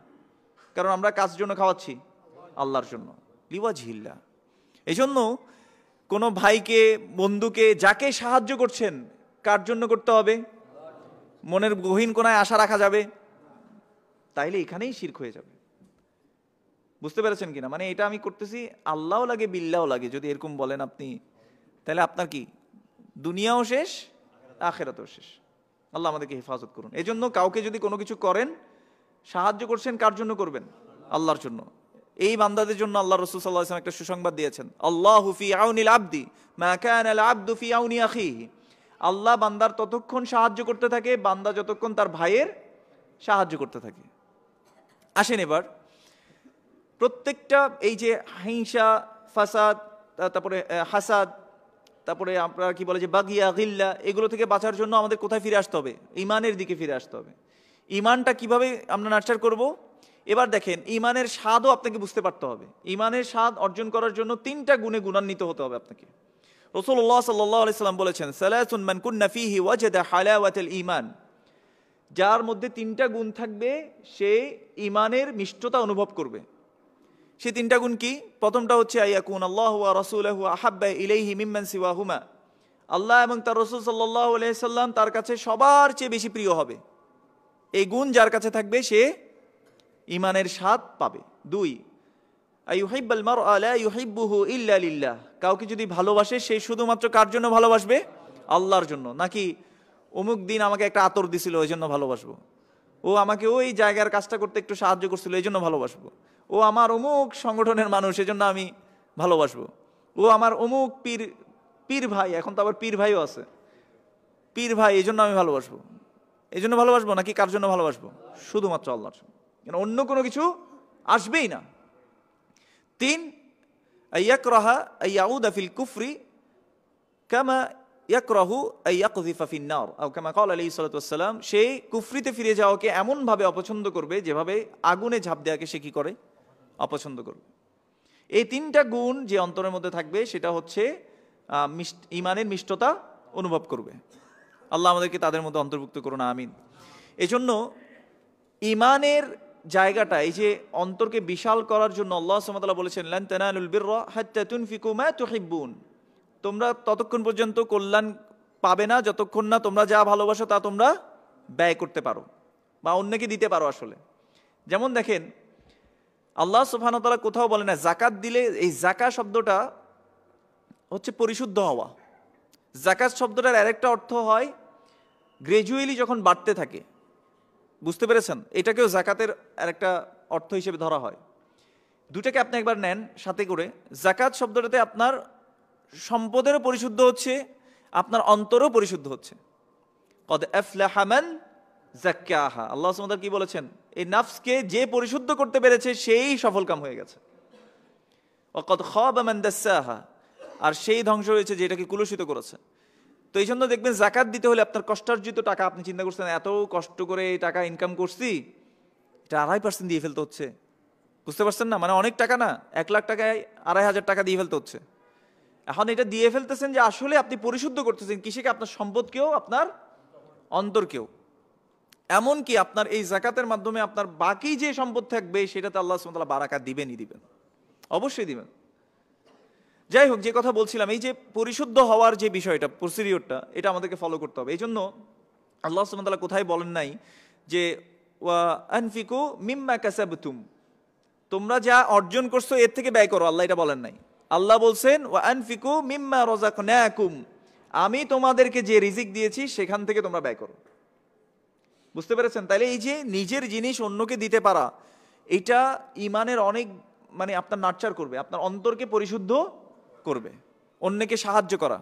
কারণ আমরা কাজ জন্য খাওয়াচ্ছি আল্লাহর জন্য, লিওয়াজহিল্লাহ। এই জন্য কোনো ভাইকে, বন্ধুকে, যাকে সাহায্য করছেন কার জন্য করতে হবে? মনের গহীন কোণায় আশা রাখা যাবে, তাইলে এখানেই শিরক হয়ে যাবে। বুঝতে পেরেছেন কিনা? মানে এটা আমি করতেছি আল্লাহও লাগে বিল্লাহও লাগে, যদি এরকম বলেন আপনি, তাহলে আপনার কি দুনিয়াও শেষ, আখিরাতও শেষ। আল্লাহ আমাদেরকে হেফাজত করুন। এই জন্য কাউকে যদি কোনো কিছু করেন, সাহায্য করছেন, কার জন্য করবেন? আল্লাহর জন্য। এই বান্দাদের জন্য আল্লাহ রাসূল সাল্লাল্লাহু আলাইহি ওয়াসাল্লাম একটা সুসংবাদ দিয়েছেন, আল্লাহু ফি আউনিল আবদি মা কানা আল আবদু ফি আউনি আখিহি। আল্লাহ বান্দার ততক্ষণ সাহায্য করতে থাকে, বান্দা যতক্ষণ তার ভাইয়ের সাহায্য করতে থাকে। আসেন এবার প্রত্যেকটা এই যে হিংসা, ফাসাদ, তারপরে হাসাদ, তারপরে আপনারা কি বলে যে বাগিয়া, গিল্লা, এগুলো থেকে বাঁচার জন্য আমাদের কোথায় ফিরে আসতে হবে? ঈমানের দিকে ফিরে আসতে হবে। ঈমানটা কিভাবে আমরা নার্চার করব? এবার দেখেন, ঈমানের স্বাদও আপনাকে বুঝতে পারতে হবে। ঈমানের স্বাদ অর্জন করার জন্য 3টা গুণে গুণান্বিত হতে হবে আপনাকে। রাসূলুল্লাহ সাল্লাল্লাহু আলাইহি সাল্লাম বলেছেন, সালাসুন মান কুন্না ফীহি ওয়াজাদা হালাওয়াতাল ঈমান, যার মধ্যে 3টা গুণ থাকবে সে ঈমানের মিষ্টতা অনুভব করবে। সেই 3টা গুণ কি? প্রথমটা হচ্ছে আইয়াকুন আল্লাহু ওয়া রাসূলুহু আহাব্বা ইলাইহি মিম্মান সিওয়াহুমা, আল্লাহ এবং তার রাসূল সাল্লাল্লাহু আলাইহি সাল্লাম তার কাছে সবার চেয়ে বেশি প্রিয় হবে। এই গুণ যার কাছে থাকবে সে ঈমানের স্বাদ পাবে। 2, আইয়ুহিব্বাল মারআ লা ইউহিব্বুহু ইল্লা লিল্লাহ, কাউকে যদি ভালোবাসে সে শুধুমাত্র কার জন্য ভালোবাসবে? আল্লাহর জন্য। নাকি অমুক দিন আমাকে একটা আতর দিছিল এই জন্য ভালোবাসবো, ও আমাকে ওই জায়গার কাজটা করতে একটু সাহায্য করছিল এই জন্য ভালোবাসবো, ও আমার অমুক সংগঠনের মানুষ এজন্য আমি ভালোবাসবো, ও আমার অমুক পীর ভাই, এখন তো আবার পীর ভাইও আছে, পীর ভাই এই জন্য আমি ভালোবাসবো। এই জন্য ভালোবাসবো নাকি কার জন্য ভালোবাসবো? শুধুমাত্র আল্লাহর জন্য, অন্য কোনো কিছু আসবেই না। 3, আইয়াকরাহা আইয়াউদা ফিল কুফরি কামা ইয়াকরাহু আইয়াকযিফা ফিন নার আও কামা ক্বালা আলাইহিস সালাতু ওয়াস সালাম, সেই কুফরিতে ফিরে যাওয়াকে এমন ভাবে অপছন্দ করবে যেভাবে আগুনে ঝাঁপ দেওয়াকে সে কি করে, অপছন্দ করবে। এই তিনটা গুণ যে অন্তরের মধ্যে থাকবে সেটা হচ্ছে ঈমানের মিষ্টতা অনুভব করবে। আল্লাহ আমাদেরকে তাদের মধ্যে অন্তর্ভুক্ত করুন, আমিন। এজন্য ঈমানের জায়গাটা, এই যে অন্তরকে বিশাল করার জন্য আল্লাহ সুবহানাহু ওয়া তাআলা বলেছেন লান তানালুল বিররা হাত্তা তুনফিকু মা তুহিব্বুন, তোমরা ততক্ষণ পর্যন্ত কল্যাণ পাবে না যতক্ষণ না তোমরা যা ভালোবাসো তা তোমরা ব্যয় করতে পারো বা অন্যকে দিতে পারো। আসলে যেমন দেখেন আল্লাহ সুবহানাহু ওয়া তাআলা কোথাও বলে না যাকাত দিলে, এই যাকাত শব্দটা হচ্ছে পরিশুদ্ধ হওয়া। যাকাত শব্দটার আরেকটা অর্থ হয় গ্রাজুয়ালি যখন বাড়তে থাকে, বুঝতে পেরেছেন? এটাকেও যাকাতের আরেকটা অর্থ হিসেবে ধরা হয়। দুটাকে আপনি একবার নেন সাথে করে। যাকাত শব্দটাতে আপনার সম্পদেরও পরিশুদ্ধ হচ্ছে, আপনার অন্তরও পরিশুদ্ধ হচ্ছে। কদ আফলাহা মান যাক্কাহা, আল্লাহ সুবহানাহু ওয়া তাআলা কি বলেছেন? এই নফসকে যে পরিশুদ্ধ করতে পেরেছে সেই সফলকাম হয়ে গেছে। ওয়া কদ খাবা মান দাসসাহা, আর সেই ধ্বংস হয়েছে যে এটাকে কুলুষিত করেছে। তো এই জন্য দেখবেন যাকাত দিতে হলে আপনার কষ্টার্জিত টাকা, আপনি চিন্তা করছেন এত কষ্ট করে এই টাকা ইনকাম করছি, এটা 2.5% দিয়ে ফেলতে হচ্ছে, বুঝতে পারছেন না? মানে অনেক টাকা না, 1 লাখ টাকায় 2,500 টাকা দিয়ে ফেলতে হচ্ছে। এখন এটা দিয়ে ফেলতেছেন যে আসলে আপনি পরিশুদ্ধ করতেছেন কিসেকে? আপনার সম্পদকেও, আপনার অন্তরকেও। এমনকি আপনার এই যাকাতের মাধ্যমে আপনার বাকি যে সম্পদ থাকবে সেটাতে আল্লাহ সুবহানাহু ওয়া তাআলা বারাকাত দিবেনই দিবেন, অবশ্যই দিবেন। যাই হোক, যে কথা বলছিলাম, এই যে পরিশুদ্ধ হওয়ার যে বিষয়টা, প্রসিডিওরটা, এটা আমাদেরকে ফলো করতে হবে। এই জন্য আল্লাহ সুবহানাহু ওয়া তাআলা কোথায় বলেন নাই যে ওয়া আনফিকু মিম্মা কাসাবতুম, তোমরা যা অর্জন করছো এর থেকে ব্যয় করো, আল্লাহ এটা বলেন নাই। আল্লাহ বলছেন ওয়া আনফিকু মিম্মা রাযাকনাকুম, আমি তোমাদেরকে যে রিজিক দিয়েছি সেখান থেকে তোমরা ব্যয় করো। বুঝতে পেরেছেন? তাইলে এই যে নিজের জিনিস অন্যকে দিতে পারা, এটা ঈমানের অনেক মানে আপনার নার্চার করবে, আপনার অন্তরকে পরিশুদ্ধ করবে, অন্যকে সাহায্য করা।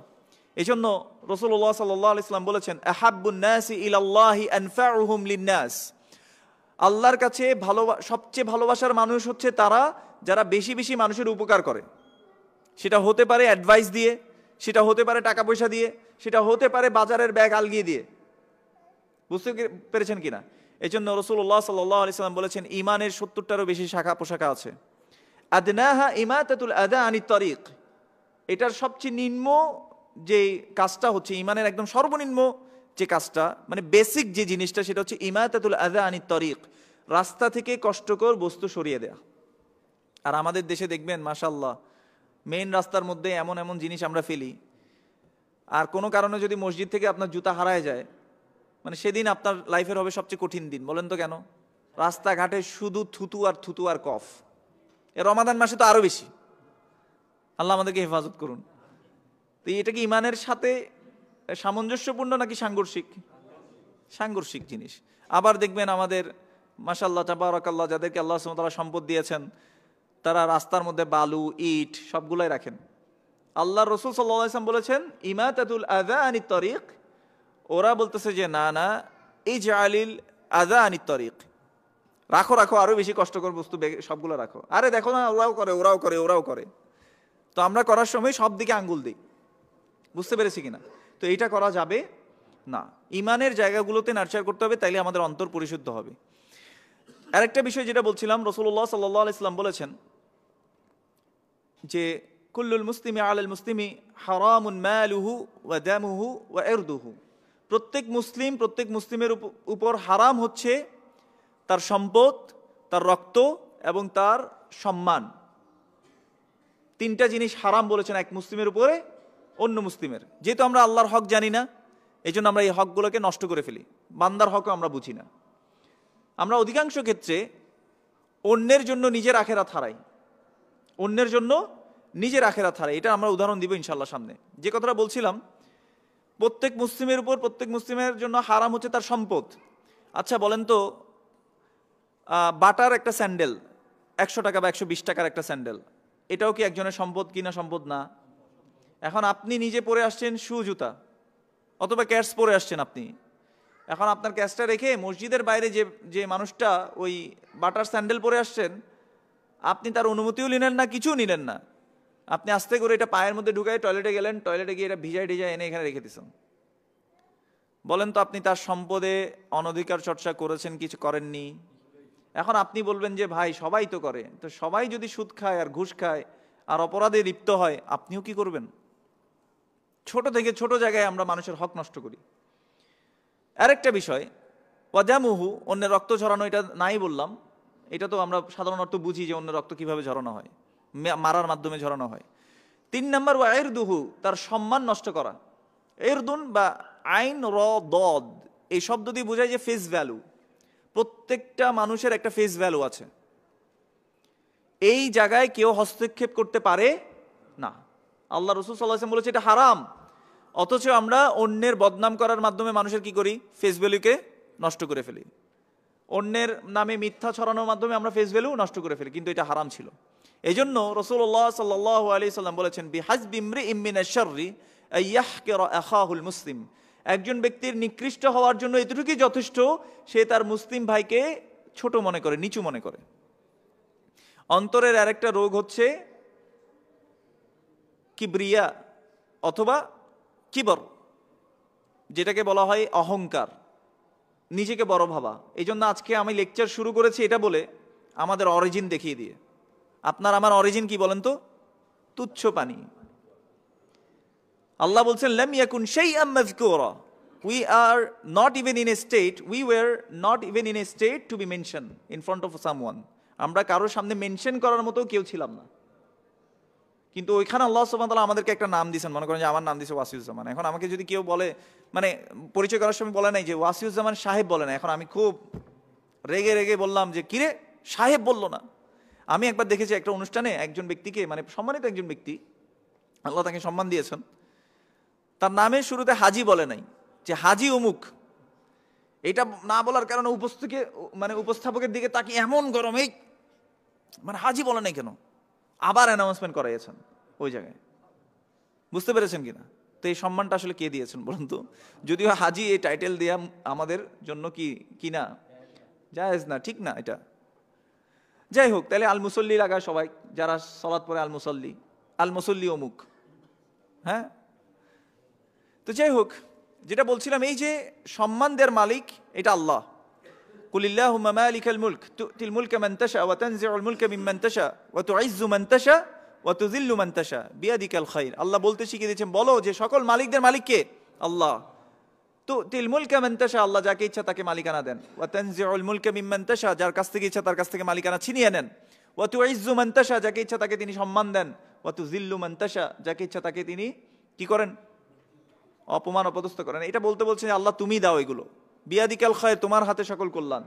এই জন্য রাসূলুল্লাহ সাল্লাল্লাহু আলাইহি ওয়াসাল্লাম বলেছেন আহাব্বুন নাসি ইলাল্লাহি আনফাউহুম লিন-নাস, আল্লাহর কাছে সবচেয়ে ভালোবাসার মানুষ হচ্ছে তারা যারা বেশি বেশি মানুষের উপকার করে। সেটা হতে পারে অ্যাডভাইস দিয়ে, সেটা হতে পারে টাকা পয়সা দিয়ে, সেটা হতে পারে বাজারের ব্যাগ আলগিয়ে দিয়ে। বুঝতে পেরেছেন কিনা? এই জন্য রাসূলুল্লাহ সাল্লাল্লাহু আলাইহি ওয়াসাল্লাম বলেছেন ঈমানের 70টারও বেশি শাখা পোশাকা আছে। আদনাহা ইমাতাতুল আযা আনিত তারিক, এটার সবচেয়ে নিম্ন যে কাজটা হচ্ছে ঈমানের একদম সর্বনিম্ন যে কাজটা, মানে বেসিক যে জিনিসটা, সেটা হচ্ছে ইমাতাতুল আযা আনিত তারিক, রাস্তা থেকে কষ্টকর বস্তু সরিয়ে দেয়া। আর আমাদের দেশে দেখবেন মাশাআল্লাহ মেইন রাস্তার মধ্যে এমন এমন জিনিস আমরা ফেলি, আর কোনো কারণে যদি মসজিদ থেকে আপনার জুতা হারায় যায়, মানে সেদিন আপনার লাইফের হবে সবচেয়ে কঠিন দিন। বলেন তো কেন? রাস্তাঘাটে শুধু থুতু আর কফ। এ রমাদান মাসে তো আরো বেশি। আল্লাহ আমাদেরকে হেফাজত করুন। তো এটা কি ঈমানের সাথে সামঞ্জস্যপূর্ণ নাকি সাংঘর্ষিক? সাংঘর্ষিক জিনিস। আবার দেখবেন আমাদের মাশাআল্লাহ তাবারাকাল্লাহ যাদেরকে আল্লাহ সুবহানাহু ওয়া তাআলা সম্পদ দিয়েছেন, তারা রাস্তার মধ্যে বালু, ইট সবগুলাই রাখেন। আল্লাহর রাসূল সাল্লাল্লাহু আলাইহি ওয়াসাল্লাম বলেছেন ইমাতাতুল আযা আনিত তারিক, ওরা বলতেছে যে না না ইজআলিল আযা আনিত তারিক, রাখো রাখো, আরো বেশি কষ্টকর বস্তু সবগুলো রাখো। আরে দেখো না, ওরাও করে। তো আমরা করার সময় সব দিকে আঙ্গুল দিই। বুঝতে পেরেছি কিনা? তো এইটা করা যাবে না। ঈমানের জায়গাগুলোতে নার্চার করতে হবে, তাইলে আমাদের অন্তর পরিশুদ্ধ হবে। আরেকটা বিষয় যেটা বলছিলাম, রাসূলুল্লাহ সাল্লাল্লাহু আলাইহি ওয়াসাল্লাম বলেছেন যে কুল্লুল মুসলিমি আলাল মুসলিমি হারামুন মালুহু ওয়া দামুহু ওয়া ইরদুহু, প্রত্যেক মুসলিমের উপর হারাম হচ্ছে তার সম্পদ, তার রক্ত এবং তার সম্মান। তিনটা জিনিস হারাম বলেছেন এক মুসলিমের উপরে অন্য মুসলিমের। যেহেতু আমরা আল্লাহর হক জানি না, এই জন্য আমরা এই হকগুলোকে নষ্ট করে ফেলি। বান্দার হকও আমরা বুঝি না। আমরা অধিকাংশ ক্ষেত্রে অন্যের জন্য নিজের আখেরাত হারাই, এটা আমরা উদাহরণ দিব ইনশাআল্লাহ সামনে। যে কথাটা বলছিলাম, প্রত্যেক মুসলিমের জন্য হারাম হচ্ছে তার সম্পদ। আচ্ছা বলেন তো, বাটার একটা স্যান্ডেল 100 টাকা বা 120 টাকার একটা স্যান্ডেল, এটাও কি একজনের সম্পদ কিনা? সম্পদ না। এখন আপনি নিজে পরে আসছেন শু জুতা অথবা ক্যাটস পরে আসছেন আপনি, এখন আপনার ক্যাশটা রেখে মসজিদের বাইরে যে মানুষটা ওই বাটার স্যান্ডেল পরে আসছেন, আপনি তার অনুমতিও নিলেন না, কিছুও নিলেন না, আপনি আস্তে করে এটা পায়ের মধ্যে ঢুকাই টয়লেটে গেলেন, টয়লেটে গিয়ে এটা ভিজাই টিজাই এনে এখানে রেখে দিচ্ছেন। বলেন তো আপনি তার সম্পদে অনধিকার চর্চা করেছেন, কিছু করেননি? এখন আপনি বলবেন যে ভাই সবাই তো করে, তো সবাই যদি সুদ খায় আর ঘুষ খায় আর অপরাধে লিপ্ত হয়, আপনিও কি করবেন? ছোট থেকে ছোট জায়গায় আমরা মানুষের হক নষ্ট করি। আরেকটা বিষয়, ওয়াদামুহু, অন্যের রক্ত ঝরানো, এটা নাই বললাম, এটা তো আমরা সাধারণ অর্থ বুঝি যে অন্যের রক্ত কিভাবে ঝরানো হয়, মারার মাধ্যমে ঝরানো হয়। 3 নম্বর ওয়া ইরদুহু, তার সম্মান নষ্ট করা। ইরদুন বা আইন র দদ, এই শব্দ দিয়ে বোঝায় যে ফেস ভ্যালু। প্রত্যেকটা মানুষের একটা ফেস ভ্যালু আছে, এই জায়গায় কেউ হস্তক্ষেপ করতে পারে না। আল্লাহ রাসূল সাল্লাল্লাহু আলাইহি ওয়াসাল্লাম বলেছে এটা হারাম, অথচ আমরা অন্যের বদনাম করার মাধ্যমে মানুষের কি করি? ফেস ভ্যালুকে নষ্ট করে ফেলি। অন্যের নামে মিথ্যা ছড়ানোর মাধ্যমে আমরা ফেস ভ্যালু নষ্ট করে ফেলি, কিন্তু এটা হারাম ছিল। এই জন্য রাসূলুল্লাহ সাল্লাল্লাহু আলাইহি সাল্লাম বলেছেন, বিহাসবি ইমরিইম মিনাশ শাররি আইয়াহকিরা আখাহুল মুসলিম, একজন ব্যক্তির নিকৃষ্ট হওয়ার জন্য এতটুকুই যথেষ্ট, সে তার মুসলিম ভাইকে ছোট মনে করে, নিচু মনে করে। অন্তরের আরেকটা রোগ হচ্ছে কিবরিয়া অথবা কিবর, যেটাকে বলা হয় অহংকার, নিজেকে বড় ভাবা। এই জন্য আজকে আমি লেকচার শুরু করেছি এটা বলে, আমাদের অরিজিন দেখিয়ে দিয়ে। আপনার আমার অরিজিন কি বলেন তো? তুচ্ছ পানি। আল্লাহ বলছেন লাম ইয়াকুন শাইআম মাযকুরা, we are not even in a state, we were not even in a state to be mentioned in front of someone, আমরা কারোর সামনে মেনশন করার মতো কেউ ছিলাম না। কিন্তু ওইখানে আল্লাহ সুবহানাহু ওয়া তাআলা আমাদেরকে একটা নাম দিয়েছেন। মনে করেন যে আমার নাম দিয়েছে ওয়াসিউজ্জামান। এখন আমাকে যদি কেউ বলে, মানে পরিচয় করার সময় বলে নাই যে ওয়াসিউজ্জামান সাহেব বলে না, এখন আমি খুব রেগে রেগে বললাম যে কিরে সাহেব বললো না। আমি একবার দেখেছি একটা অনুষ্ঠানে একজন ব্যক্তিকে, মানে সম্মানিত একজন ব্যক্তি, আল্লাহ তাকে সম্মান দিয়েছেন, তার নামের শুরুতে হাজি বলে নাই, যে হাজি অমুক। এটা না বলার কারণে উপস্থাপকের দিকে তাকে এমন গরম, এই মানে হাজি বলে নাই কেন, আবার অ্যানাউন্সমেন্ট করাইয়েছেন ওই জায়গায়। বুঝতে পেরেছেন কিনা? তো এই সম্মানটা আসলে কে দিয়েছেন বলুন তো? যদিও হাজি এই টাইটেল দেয়া আমাদের জন্য কি না, জায়েজ না, ঠিক না এটা। যাই হোক, তাহলে আল মুসল্লি লাগায় সবাই, যারা সালাত পড়ে আল মুসল্লি অমুক। হ্যাঁ, তো যাই হোক, যেটা বলছিলাম, এই যে সম্মান দেওয়ার মালিক এটা আল্লাহ। কুলিল্লাহুম্মা মালিকাল মুলক তুতিল মুলকা মান তাশা ওয়া তানজিউল মুলকা মিম্মান তাশা ওয়া তুইজ্জু মান তাশা ওয়া তুযিল্লু মান তাশা বিয়াদিকাল খায়র। আল্লাহ বলতে শিখিয়ে দিয়েছেন, বলো যে সকল মালিকদের মালিক কে? আল্লাহ। তুতিল মুলকা মান তাশা, আল্লাহ যাকে ইচ্ছা তাকে মালিকানা দেন। ওয়া তানজিউল মুলকা মিম্মান তাশা, যার কাছ থেকে ইচ্ছা তার কাছ থেকে মালিকানা ছিনিয়ে নেন। ওয়া তুইজ্জু মান তাশা, যাকে ইচ্ছা তাকে তিনি সম্মান দেন। ওয়া তুযিল্লু মান তাশা, যাকে ইচ্ছা তাকে তিনি কি করেন? অপমান অপদস্থ করেন। এটা বলতে বলছেন আল্লাহ তুমি দাও এগুলো, বিয়াদিকাল খায়র, তোমার হাতে সকল কল্যাণ,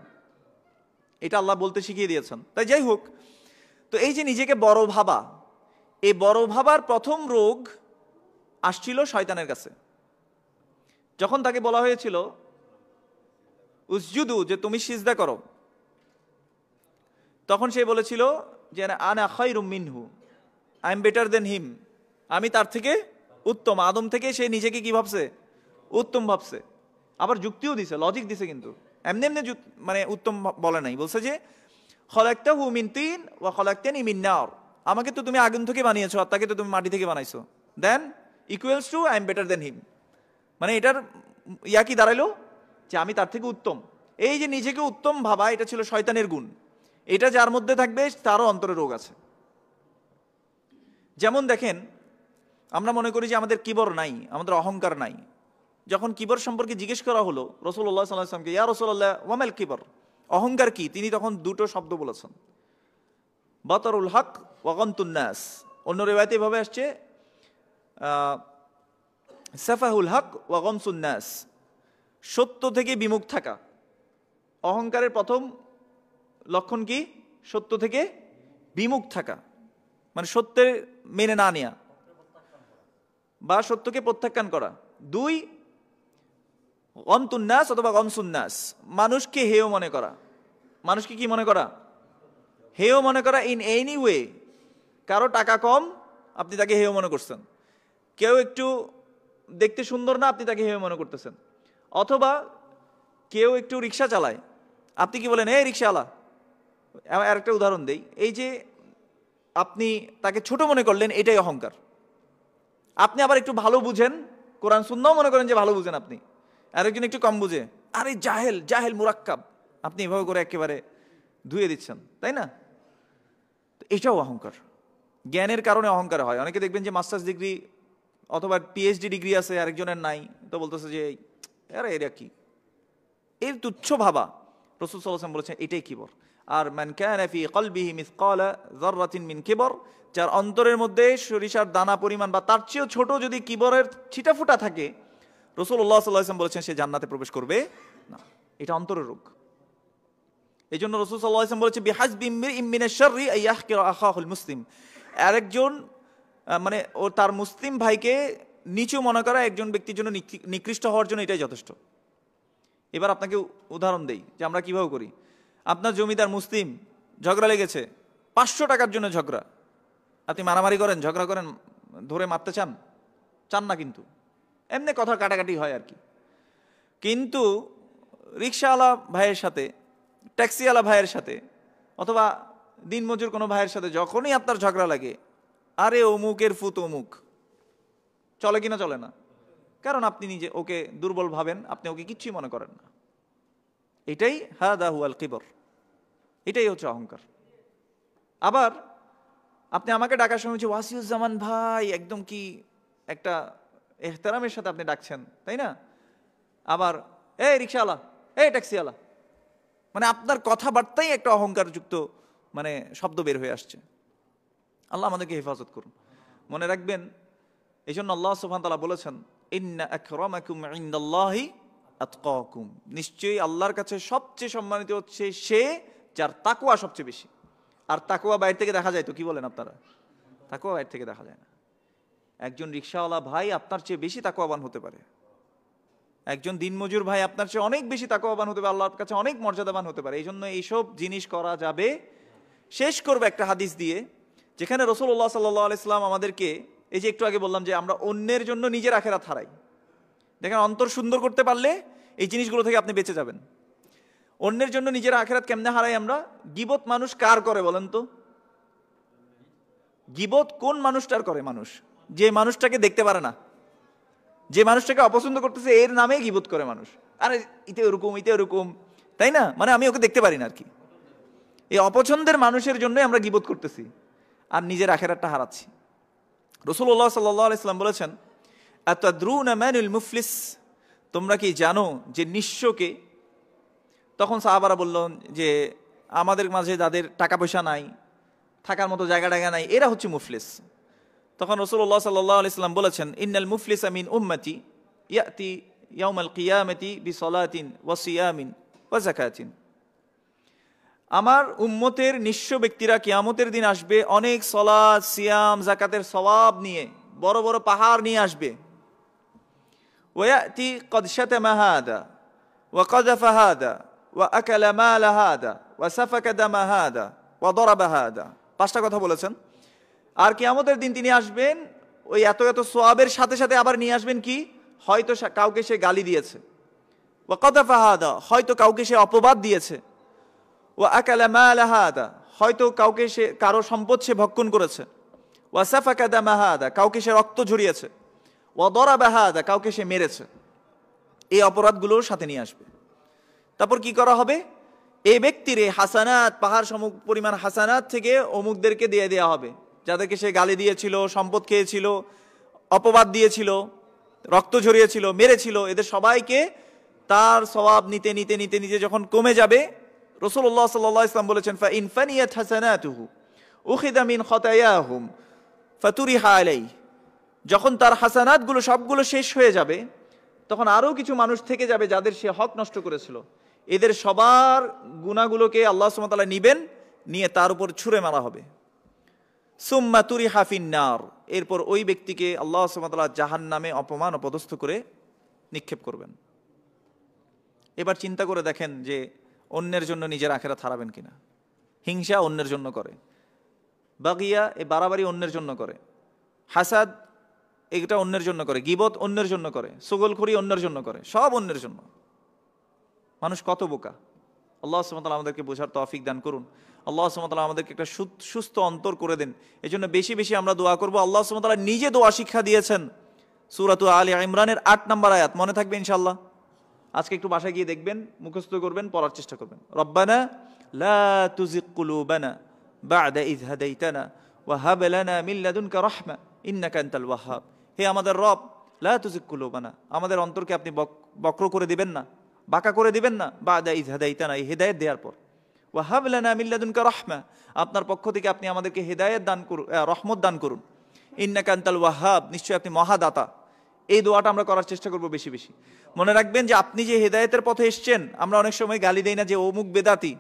এটা আল্লাহ বলতে শিখিয়ে দিয়েছেন। তাই যাই হোক, তো এই যে নিজেকে বড় ভাবা, এই বড় ভাবার প্রথম রোগ আসছিল শয়তানের কাছে। যখন তাকে বলা হয়েছিল উসজুদু, যে তুমি সিজদা করো, তখন সে বলেছিল যে আনা খায়রুম মিনহু, আই এম বেটার দেন হিম, আমি তার থেকে উত্তম। আদম থেকে সে নিজেকে কি ভাবছে? উত্তম ভাবছে। আবার যুক্তিও দিছে, লজিক দিছে, কিন্তু এমনি এমনি মানে উত্তম বলে নাই। বলছে যে খলাকতাহু মিন তিন ওয়া খলাকতানি মিন নার, আমাকে তো তুমি আগুন থেকে বানিয়েছো আর তাকে তো তুমি মাটি থেকে বানাইছো, then equals to I am better than him. মানে এটার কি দাঁড়াইলো? যে আমি তার থেকে উত্তম। এই যে নিজেকে উত্তম ভাবা, এটা ছিল শয়তানের গুণ। এটা যার মধ্যে থাকবে তারও অন্তরে রোগ আছে। যেমন দেখেন, আমরা মনে করি যে আমাদের কিবর নাই, আমাদের অহংকার নাই। যখন কিবর সম্পর্কে জিজ্ঞেস করা হলো রাসূলুল্লাহ সাল্লাল্লাহু আলাইহি ওয়াসাল্লামকে, ইয়া রাসূলুল্লাহ ওয়ামাল কিবর, অহংকার কি? তিনি তখন দুটো শব্দ বলেছেন, বাতারুল হক ওয়া গামতুন নাস। অন্য রিওয়ায়াতে এভাবে আসছে সাফাহুল হক ওয়া গামসুন নাস, সত্য থেকে বিমুখ থাকা। অহংকারের প্রথম লক্ষণ কি? সত্য থেকে বিমুখ থাকা, মানে সত্যের মেনে না নেয়া বা সত্যকে প্রত্যাখ্যান করা। 2 গমতুন নাস অথবা গমসুন নাস, মানুষকে হেয় মনে করা। মানুষকে কি মনে করা? হেয় মনে করা ইন এনি ওয়ে। কারো টাকা কম, আপনি তাকে হেয় মনে করছেন। কেউ একটু দেখতে সুন্দর না, আপনি তাকে হেয় মনে করতেছেন। অথবা কেউ একটু রিক্সা চালায়, আপনি কি বলেন এই রিক্সাওয়ালা। আর একটা উদাহরণ দেই, এই যে আপনি তাকে ছোট মনে করলেন, এটাই অহংকার। আপনি আবার একটু ভালো বুঝেন, কোরআন সুন্নাহও মনে করেন যে ভালো বুঝেন আপনি, আরেকজন একটু কম বুঝে, আরে জাহেল জাহেল মুরাক্কাব, আপনি এভাবে করে একেবারে ধুয়ে দিচ্ছেন, তাই না? এটাও অহংকার। জ্ঞানের কারণে অহংকার হয়। অনেকে দেখবেন যে মাস্টার্স ডিগ্রি অথবা পিএইচডি ডিগ্রি আছে, আরেকজনের নাই, তো বলতেছে যে আরে এরা কি, এর তুচ্ছ ভাবা। রাসূল সাল্লাল্লাহু আলাইহি ওয়াসাল্লাম বলেছেন এটাই কিবর। আর মান কানা ফি কলবিহি মিসকালা যাররাতিন মিন কিবর, যার অন্তরের মধ্যে সরিষার দানা পরিমাণ বা তার চেয়েও ছোট যদি কিবরের ছিটাফোঁটা থাকে, রাসূলুল্লাহ সাল্লাল্লাহু আলাইহি ওয়াসাল্লাম বলেছেন সে জান্নাতে প্রবেশ করবে না। এটা অন্তরের রোগ। এই জন্য রাসূল সাল্লাল্লাহু আলাইহি ওয়াসাল্লাম বলেছে বিহাসবি ইমরিইম মিনাশ শাররি আন ইয়াহকিরা আখাহুল মুসলিম, আরেকজন মানে ও তার মুসলিম ভাইকে নিচু মনে করা একজন ব্যক্তির জন্য নিকৃষ্ট হওয়ার জন্য এটাই যথেষ্ট। এবার আপনাকে উদাহরণ দেই যে আমরা কিভাবে করি। আপনার জমিদার মুসলিম, ঝগড়া লেগেছে, 500 টাকার জন্য ঝগড়া, আপনি মারামারি করেন, ঝগড়া করেন, ধরে মারতে চান না, কিন্তু এমনি কথা কাটাকাটি হয় আর কি। কিন্তু রিক্সাওয়ালা ভাইয়ের সাথে, ট্যাক্সিওয়ালা ভাইয়ের সাথে, অথবা দিনমজুর কোনো ভাইয়ের সাথে যখনই আপনার ঝগড়া লাগে, আরে অমুকের ফুত অমুক, চলে কিনা? চলে না। কারণ আপনি নিজে ওকে দুর্বল ভাবেন, আপনি ওকে কিচ্ছুই মনে করেন না। এটাই হাদা হুয়াল কিবর, এটাই হচ্ছে অহংকার। আবার আপনি আমাকে ডাকার সময় হচ্ছে ওয়াসিউজ্জামান ভাই, একদম কি একটা এহতেরামের সাথে আপনি ডাকছেন, তাই না? আবার এই রিক্সাওয়ালা, এই ট্যাক্সিওয়ালা, মানে আপনার কথাবার্তাই একটা অহংকারযুক্ত মানে শব্দ বের হয়ে আসছে। আল্লাহ আমাদেরকে হেফাজত করুন। মনে রাখবেন, এই জন্য আল্লাহ সুবহানাহু ওয়া তাআলা বলেছেন ইন্না আকরামাকুম ইনদাল্লাহি আতকাকুম, নিশ্চয়ই আল্লাহর কাছে সবচেয়ে সম্মানিত হচ্ছে সে যার তাকওয়া সবচেয়ে বেশি। আর তাকওয়া বাইরে থেকে দেখা যায় তো, কি বলেন আপনারা? তাকওয়া বাইরে থেকে দেখা যায় না। একজন রিক্সাওয়ালা ভাই আপনার চেয়ে বেশি তাকওয়াবান হতে পারে, একজন দিনমজুর ভাই আপনার চেয়ে অনেক বেশি তাকওয়াবান হতে পারে, আল্লাহর কাছে অনেক মর্যাদাবান হতে পারে। এই জন্য এইসব জিনিস করা যাবে। শেষ করবে একটা হাদিস দিয়ে, যেখানে রাসূলুল্লাহ সাল্লাল্লাহু আলাইহি ওয়াসাল্লাম আমাদেরকে, এই যে একটু আগে বললাম যে আমরা অন্যের জন্য নিজের আখিরাত হারাই, দেখেন অন্তর সুন্দর করতে পারলে এই জিনিসগুলো থেকে আপনি বেঁচে যাবেন। অন্যের জন্য নিজের আখিরাত কেমনে হারাই আমরা? গীবত মানুষ কার করে বলেন তো? গীবত কোন মানুষটার করে? মানুষ যে মানুষটাকে দেখতে পারে না, যে মানুষটাকে অপছন্দ করতেছে, এর নামে গীবত করে মানুষ। আরে ইতে ওরকম, ইতে ওরকম, তাই না? মানে আমি ওকে দেখতে পারি না আর কি। এই অপছন্দের মানুষের জন্যই আমরা গীবত করতেছি আর নিজের আখিরাতটা হারাচ্ছি। রাসূলুল্লাহ সাল্লাল্লাহু আলাইহি ওয়াসাল্লাম বলেছেন আতাদরুনা মানুল মুফলিস, তোমরা কি জানো যে নিঃস্বকে? তখন সাহাবারা বললেন যে আমাদের মাঝে যাদের টাকা পয়সা নাই, থাকার মতো জায়গা নাই, এরা হচ্ছে মুফলিস। তখন রাসূলুল্লাহ সাল্লাল্লাহু আলাইহি ওয়াসাল্লাম বলেছেন ইন্নাল মুফলিসা মিন উম্মতি ইয়াতি ইয়াউমাল কিয়ামাতি বিসলাতিন ওয়া সিয়ামিন ওয়া যাকাতিন, আমার উম্মতের নিঃস্ব ব্যক্তিরা কিয়ামতের দিন আসবে অনেক সালাত, সিয়াম, যাকাতের সওয়াব নিয়ে, বড় বড় পাহাড় নিয়ে আসবে। ওয়ায়াতি ক্বাদ শাতামা হাদা ওয়া কাযাফা হাদা ওয়া আকালা মাল হাদা ওয়া সাফাকা দামা হাদা ওয়া দারাবা হাদা, 5টা কথা বলেছেন। আর কিয়ামতের দিন তিনি আসবেন ওই এত এত সওয়াবের সাথে সাথে আবার নিয়ে আসবেন কি? হয়তো কাউকে সে গালি দিয়েছে, ওয়া কাযাফা হাদা, হয়তো কাউকে সে অপবাদ দিয়েছে, ওয়া আকালা মাল হাদা, হয়তো কাউকে সে কারো সম্পদ সে ভক্ষণ করেছে, ওয়া সাফাকা দামা হাদা, কাউকে সে রক্ত ঝরিয়েছে, ওয়া দারাবা হাদা, কাউকে সে মেরেছে। এই অপরাধগুলোর সাথে নিয়ে আসবে। তারপর কি করা হবে? এই ব্যক্তির হাসানাত, পাহাড় সম পরিমাণ হাসানাত থেকে অমুকদেরকে দিয়ে দেওয়া হবে, যাদেরকে সে গালি দিয়েছিল, সম্পদ খেয়েছিল, অপবাদ দিয়েছিল, রক্ত ঝরিয়েছিল, মেরেছিল, এদের সবাইকে তার সওয়াব নিতে নিতে নিতে নিতে যখন কমে যাবে, রাসূলুল্লাহ সাল্লাল্লাহু আলাইহি ওয়াসাল্লাম বলেছেন ফা ইন ফানিয়াত হাসানাতুহু উখিযা মিন খাতায়াহুম ফাতুরিহা আলাইহি, যখন তার হাসানাতগুলো সবগুলো শেষ হয়ে যাবে, তখন আরও কিছু মানুষ থেকে যাবে যাদের সে হক নষ্ট করেছিল, এদের সবার গুনাহগুলোকে আল্লাহ সুবহানাহু ওয়া তাআলা নিবেন, নিয়ে তার উপর ছুঁড়ে মারা হবে। সুম্মা তুরিহা ফিন্নার, এরপর ওই ব্যক্তিকে আল্লাহ সুবহানাহু ওয়া তাআলা জাহান্নামে অপমান অপদস্থ করে নিক্ষেপ করবেন। এবার চিন্তা করে দেখেন যে অন্যের জন্য নিজের আখিরাত হারাবেন কিনা। হিংসা অন্যের জন্য করে, বাগিয়া এ বাড়াবাড়ি অন্যের জন্য করে, হাসাদ এটা অন্যের জন্য করে, গীবত অন্যের জন্য করে, সুগলখড়ি অন্যের জন্য করে, সব অন্যের জন্য। মানুষ কত বোকা! আল্লাহ সুবহানাহু ওয়া তাআলা আমাদেরকে বোঝার তৌফিক দান করুন। আল্লাহ সুবহানাহু ওয়া তাআলা আমাদেরকে একটা সুস্থ অন্তর করে দেন। এজন্য বেশি বেশি আমরা দোয়া করব। আল্লাহ সুবহানাহু ওয়া তাআলা নিজে দোয়া শিক্ষা দিয়েছেন সূরাতুল আলী ইমরানের 8 নম্বর আয়াত, মনে থাকবে ইনশাআল্লাহ। আজকে একটু বাসায় গিয়ে দেখবেন, মুখস্থ করবেন, পড়ার চেষ্টা করবেন। রব্বানা লা তুজিগ কুলুবানা বা'দা ইয হাদাইতানা ওয়া হাব লানা মিন লাদুনকা রাহমা ইন্নাকা আনতাল ওয়াহ্হাব। হে আমাদের রব, লা তুজিগ কুলুবানা, আমাদের অন্তরকে আপনি বক্র করে দিবেন না, বাঁকা করে দিবেন না, বা'দা ইয হাদাইতানা, এই হিদায়াত দেওয়ার পর। ওয়া হাব লানা মিন লাদুনকা রাহমা, আপনার পক্ষ থেকে আপনি আমাদেরকে হিদায়াত দান করুন, রহমত দান করুন। ইন্নাকা আনতাল ওয়াহ্হাব, নিশ্চয়ই আপনি মহাদাতা। এই দোয়াটা আমরা করার চেষ্টা করব বেশি বেশি। মনে রাখবেন যে আপনি যে হেদায়েতের পথে এসছেন, আমরা অনেক সময় গালি দেই না যে অমুক বেদাতি,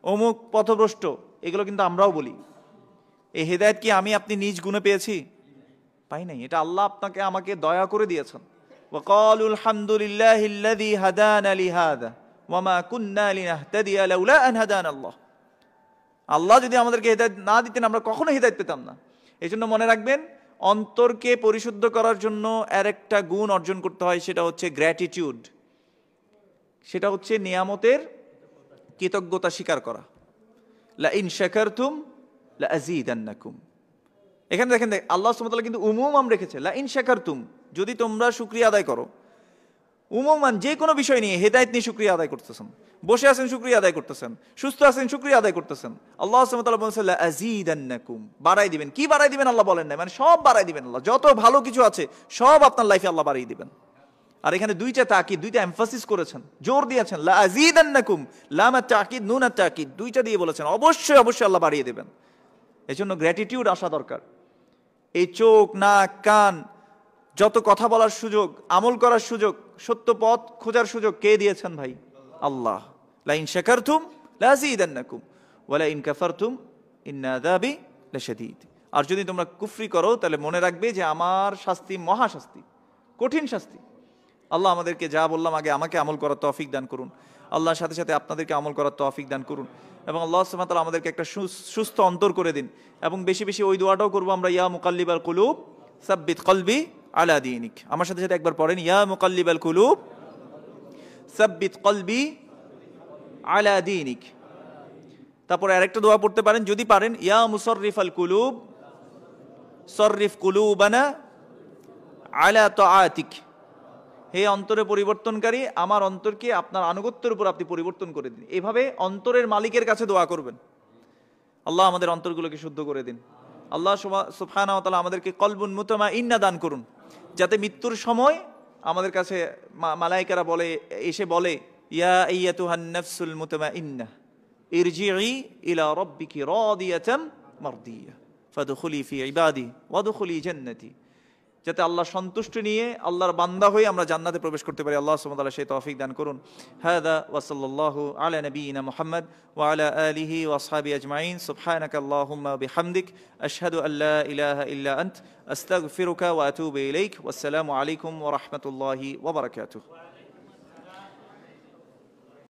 অমুক পথভ্রষ্ট, এগুলো কিন্তু আমরাও বলি। এই হেদায়েত কি আমি আপনি নিজ গুণে পেয়েছি? পাই নাই, এটা আল্লাহ আপনাকে আমাকে দয়া করে দিয়েছেন। ওয়া ক্বালুল হামদুলিল্লাহিল্লাযী হাদানা লিহাযা ওয়া মা কুন্না লিনাহতাদিয়া লাউলা আন হাদানাল্লাহ। আল্লাহ যদি আমাদেরকে হেদায়েত না দিতেন আমরা কখনো হেদায়েত পেতাম না। এজন্য মনে রাখবেন, অন্তরকে পরিশুদ্ধ করার জন্য আরেকটা গুণ অর্জন করতে হয়, সেটা হচ্ছে গ্র্যাটিটিউড, সেটা হচ্ছে নিয়ামতের কৃতজ্ঞতা স্বীকার করা। লা ইন শাকারতুম লা আযীদান্নাকুম। এখানে দেখেন আল্লাহ সুবহানাহু ওয়া তাআলা কিন্তু উমুমান রেখেছে, লা ইন শাকারতুম, যদি তোমরা শুকরিয়া আদায় করো। উমুমান যে কোনো বিষয় নিয়ে, হেদায়েত নিয়ে শুকরিয়া আদায় করতেছেন, বসে আছেন শুকরিয়া আদায় করতেছেন, সুস্থ আছেন শুকরিয়া আদায় করতেছেন, আল্লাহ সুবহানাহু ওয়া তাআলা বলেছেন লা আযীদান্নাকুম, বাড়াই দিবেন। কি বাড়াই দিবেন আল্লাহ বলেন না, মানে সব বাড়াই দিবেন আল্লাহ, যত ভালো কিছু আছে সব আপনার লাইফে আল্লাহ বাড়িয়ে দিবেন। আর এখানে দুইটা তাকিদ, দুইটা এমফাসিস করেছেন, জোর দিয়েছেন, লা আযীদান্নাকুম, লাম তাকিদ নুন তাকিদ, দুইটা দিয়ে বলেছেন অবশ্যই অবশ্যই আল্লাহ বাড়িয়ে দিবেন। এজন্য গ্র্যাটিটিউড আসা দরকার। এই চোখ, নাক, কান, যত কথা বলার সুযোগ, আমল করার সুযোগ, সত্য পথ খোঁজার সুযোগ কে দিয়েছেন ভাই? আল্লাহ। লা ইন শাকারতুম লা আযীদান্নাকুম ওয়া লা ইন কাফারতুম ইন্না আযাবি লাশাদীদ। আর যদি তোমরা কুফরি করো তাহলে মনে রাখবে যে আমার শাস্তি মহা শাস্তি, কঠিন শাস্তি। আল্লাহ আমাদেরকে যা বললাম আগে, আমাকে আমল করার তৌফিক দান করুন। আল্লাহর সাথে সাথে আপনাদেরকে আমল করার তৌফিক দান করুন। এবং আল্লাহ সুবহানাহু ওয়া তাআলা আমাদেরকে একটা সুস্থ অন্তর করে দিন। এবং বেশি বেশি ওই দোয়াটাও করবো আমরা, ইয়া মুকাল্লিবাল কুলুব সাব্বিত কলবি আলা দীনিক। আমার সাথে সাথে একবার পড়েন, ইয়া মুকাল্লিবাল কুলুব সাব্বিত কলবি আলা দীনিক। তারপরে আরেকটা দোয়া পড়তে পারেন যদি পারেন, ইয়া মুসাররিফাল কুলুব সররিফ কুলুবানা আলা তাআতিক। হে অন্তরে পরিবর্তনকারী, আমার অন্তরকে আপনার আনুগত্যের উপর আপনি পরিবর্তন করে দিন। এভাবে অন্তরের মালিকের কাছে দোয়া করবেন। আল্লাহ আমাদের অন্তরগুলোকে শুদ্ধ করে দিন। আল্লাহ সুবহানাহু ওয়া তাআলা আমাদেরকে কলবুন মুতমাইন্না দান করুন, যাতে মৃত্যুর সময় আমাদের কাছে মালায়েকারা এসে বলে, ইয়া আইয়াতুহান নাফসুল মুতমাইন্না ইরজিই ইলা রাব্বিকি রাদিয়াতাম মারদিয়া ফাদখুলি ফি ইবাদি ওয়াদখুলি জান্নাতি। যাতে আল্লাহ সন্তুষ্টি নিয়ে আল্লাহর বান্দা হয়ে আমরা জান্নাতে প্রবেশ করতে পারি। আল্লাহ সুবহানাহু ওয়া তাআলা সেই তৌফিক দান করুন। হাদা ওয়া সাল্লাল্লাহু আলা নবিয়িনা মুহাম্মদ ওয়া আলা আলিহি ওয়া আসহাবিহি আজমাইন। সুবহানাকা আল্লাহুম্মা ওয়া বিহামদিক আশহাদু আল্লা ইলাহা ইল্লা আনত আস্তাগফিরুকা ওয়া আতুবু ইলাইক। ওয়াসসালামু আলাইকুম ওয়া রাহমাতুল্লাহি ওয়া বারাকাতুহু।